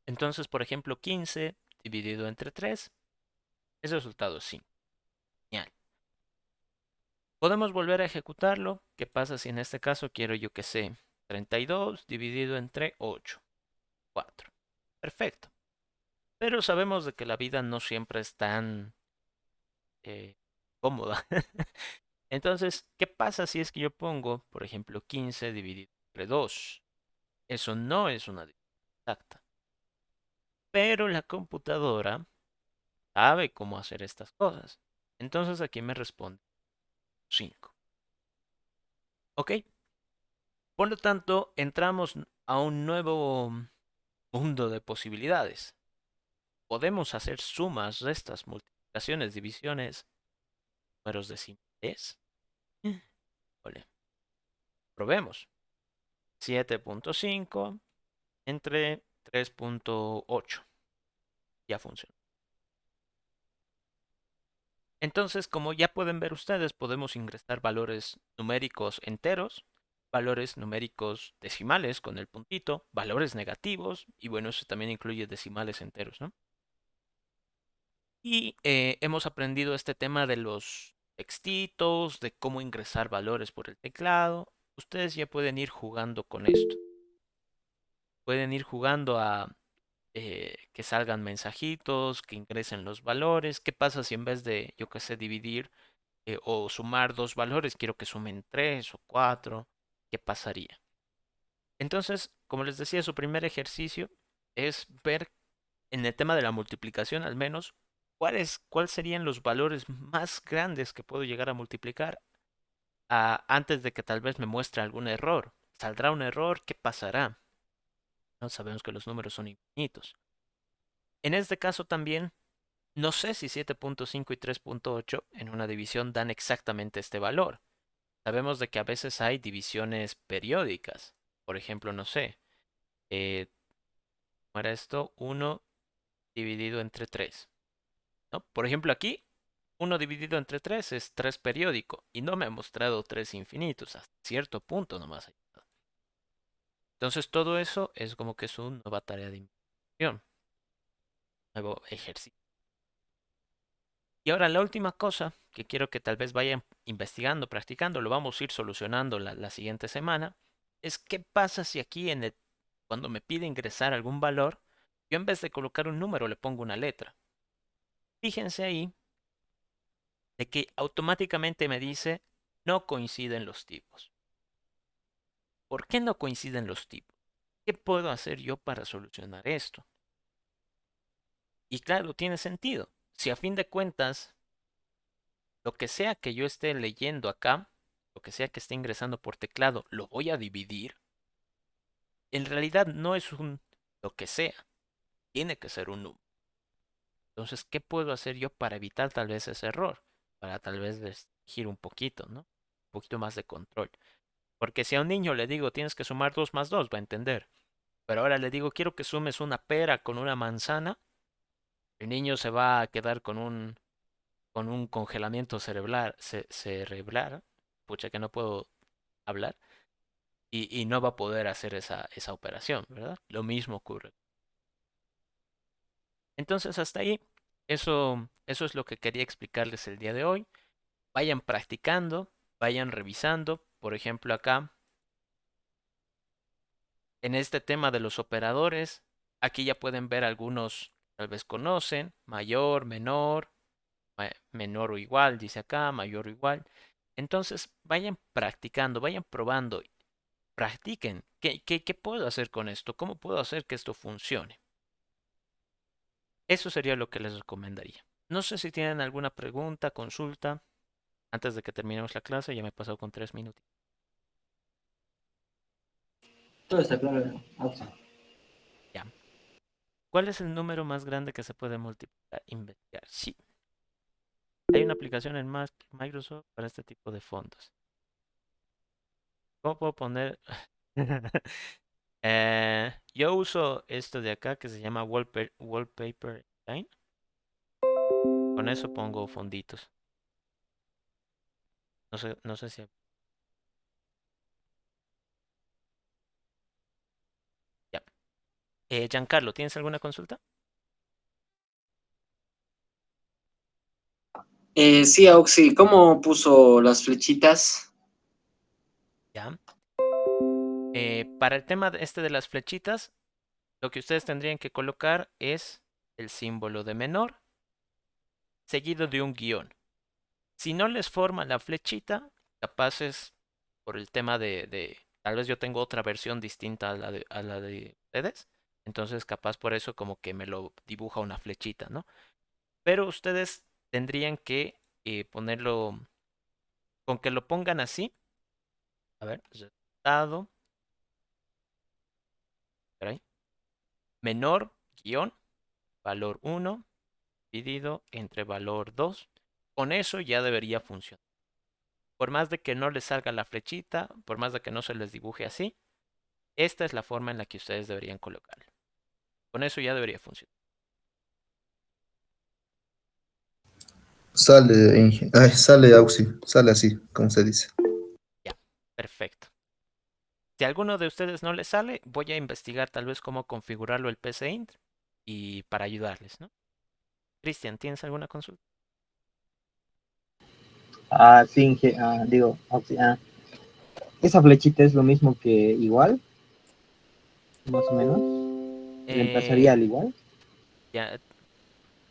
Entonces, por ejemplo, 15 dividido entre 3, el resultado es 5. Genial. Podemos volver a ejecutarlo. ¿Qué pasa si en este caso quiero yo que sé 32 dividido entre 8? 4. Perfecto. Pero sabemos de que la vida no siempre es tan eh, cómoda. Entonces, ¿qué pasa si es que yo pongo, por ejemplo, 15 dividido entre 2? Eso no es una división exacta. Pero la computadora sabe cómo hacer estas cosas. Entonces aquí me responde 5. ¿Ok? Por lo tanto, entramos a un nuevo mundo de posibilidades. Podemos hacer sumas, restas, multiplicaciones, divisiones, números decimales. Vale, probemos. 7.5 entre 3.8. Ya funciona. Entonces, como ya pueden ver ustedes, podemos ingresar valores numéricos enteros, valores numéricos decimales con el puntito, valores negativos, y bueno, eso también incluye decimales enteros, ¿no? Y hemos aprendido este tema de los textitos, de cómo ingresar valores por el teclado. Ustedes ya pueden ir jugando con esto. Pueden ir jugando a que salgan mensajitos, que ingresen los valores. ¿Qué pasa si en vez de, yo qué sé, dividir o sumar dos valores, quiero que sumen 3 o 4? ¿Qué pasaría? Entonces, como les decía, su primer ejercicio es ver en el tema de la multiplicación al menos cuáles serían los valores más grandes que puedo llegar a multiplicar antes de que tal vez me muestre algún error. ¿Saldrá un error? ¿Qué pasará? No sabemos que los números son infinitos. En este caso también, no sé si 7.5 y 3.8 en una división dan exactamente este valor. Sabemos de que a veces hay divisiones periódicas. Por ejemplo, no sé, ¿cómo era esto? 1 dividido entre 3, ¿no? Por ejemplo, aquí, 1 dividido entre 3 es 3 periódico y no me ha mostrado 3 infinitos, hasta cierto punto nomás. Entonces todo eso es como que es una nueva tarea de investigación, nuevo ejercicio. Y ahora la última cosa que quiero que tal vez vayan investigando, practicando, lo vamos a ir solucionando la siguiente semana, es qué pasa si aquí cuando me pide ingresar algún valor, yo en vez de colocar un número le pongo una letra. Fíjense ahí de que automáticamente me dice no coinciden los tipos. ¿Por qué no coinciden los tipos? ¿Qué puedo hacer yo para solucionar esto? Y claro, tiene sentido. Si a fin de cuentas, lo que sea que yo esté leyendo acá, lo que sea que esté ingresando por teclado, lo voy a dividir, en realidad no es un lo que sea, tiene que ser un número. Entonces, ¿qué puedo hacer yo para evitar tal vez ese error? Para tal vez restringir un poquito, ¿no? Un poquito más de control. Porque si a un niño le digo tienes que sumar 2 más 2, va a entender. Pero ahora le digo quiero que sumes una pera con una manzana, el niño se va a quedar con un congelamiento cerebral, cerebral, pucha que no puedo hablar, y no va a poder hacer esa operación, ¿verdad? Lo mismo ocurre. Entonces, hasta ahí, eso es lo que quería explicarles el día de hoy. Vayan practicando, vayan revisando. Por ejemplo, acá, en este tema de los operadores, aquí ya pueden ver algunos, tal vez conocen, mayor, menor, menor o igual, dice acá, mayor o igual. Entonces, vayan practicando, vayan probando, practiquen. ¿Qué puedo hacer con esto? ¿Cómo puedo hacer que esto funcione? Eso sería lo que les recomendaría. No sé si tienen alguna pregunta, consulta, antes de que terminemos la clase, ya me he pasado con 3 minutos. Todo está claro, Auxi. Ya. ¿Cuál es el número más grande que se puede multiplicar? Investigar. Sí. Hay una aplicación en Microsoft para este tipo de fondos. ¿Cómo puedo poner? Yo uso esto de acá que se llama Wallpaper Design. Con eso pongo fonditos. No sé si... Ya. Giancarlo, ¿tienes alguna consulta? Sí, Auxi, ¿cómo puso las flechitas? Ya. Para el tema de las flechitas, lo que ustedes tendrían que colocar es el símbolo de menor seguido de un guión. Si no les forma la flechita, capaz es por el tema tal vez yo tengo otra versión distinta a la de ustedes, entonces capaz por eso como que me lo dibuja una flechita, ¿no? Pero ustedes tendrían que ponerlo, con que lo pongan así, a ver, resultado, por ahí, menor, guión, valor 1 dividido entre valor 2. Con eso ya debería funcionar. Por más de que no les salga la flechita, por más de que no se les dibuje así, esta es la forma en la que ustedes deberían colocarlo. Con eso ya debería funcionar. Sale Auxi, sale así, como se dice. Ya, perfecto. Si a alguno de ustedes no les sale, voy a investigar tal vez cómo configurarlo el PCInt y para ayudarles, ¿no? Cristian, ¿tienes alguna consulta? Sí, digo, esa flechita es lo mismo que igual, más o menos. Eh, Reemplazaría al igual. ya,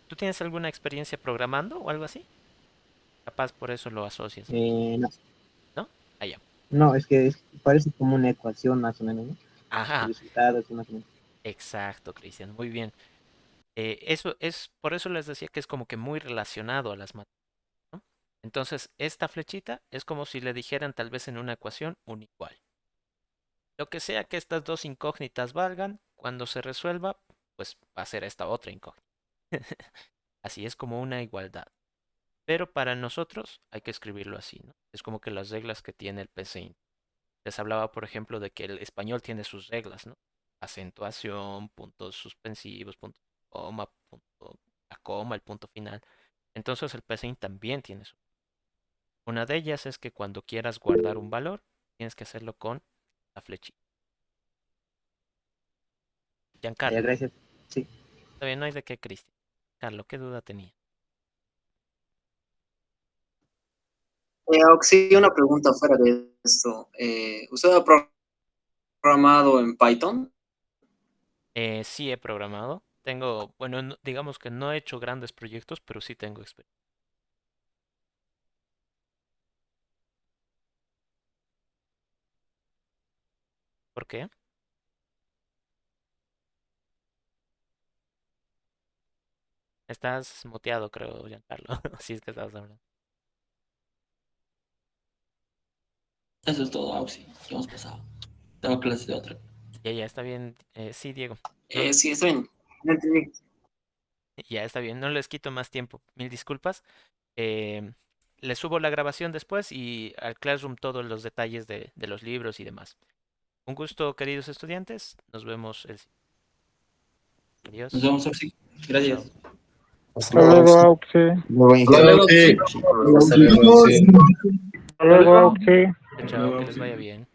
¿tú tienes alguna experiencia programando o algo así? Capaz por eso lo asocias, No, ¿no? Allá. no, parece como una ecuación más o menos, ¿no? El Ajá, resultado es más o menos. exacto, Cristian, muy bien. Eso es, por eso les decía que es como que muy relacionado a las matemáticas, ¿no? Entonces, esta flechita es como si le dijeran tal vez en una ecuación un igual. Lo que sea que estas dos incógnitas valgan, cuando se resuelva, pues va a ser esta otra incógnita. Así es como una igualdad. Pero para nosotros hay que escribirlo así, ¿no? Es como que las reglas que tiene el PCInt. Les hablaba, por ejemplo, de que el español tiene sus reglas, ¿no? Acentuación, puntos suspensivos, punto coma, punto, la coma, el punto final. Entonces el PCInt también tiene su. Una de ellas es que cuando quieras guardar un valor, tienes que hacerlo con la flechita. Giancarlo, Gracias. Sí. todavía no hay de qué, Cristian. Carlos, ¿qué duda tenía? Auxi, una pregunta fuera de esto. ¿Usted ha programado en Python? Sí he programado. Tengo, bueno, digamos que no he hecho grandes proyectos, pero sí tengo experiencia. ¿Por qué? Estás muteado, creo, Giancarlo. Si es que estabas hablando. Eso es todo, Auxi. ¿Qué hemos pasado? Tengo clases de otra. Ya, está bien. Sí, Diego. Sí, está bien. No entendí. Ya está bien. No les quito más tiempo. Mil disculpas. Eh, Les subo la grabación después y al Classroom todos los detalles de los libros y demás. Un gusto, queridos estudiantes. Nos vemos el... Adiós. Nos vemos, Auxi. Gracias. Chao. Hasta luego, luego, Auxi. Auxi. Luego, Hasta luego, Auxi. chicos. Hasta luego, Auxi. Hasta luego, Auxi. Chao, que les vaya bien.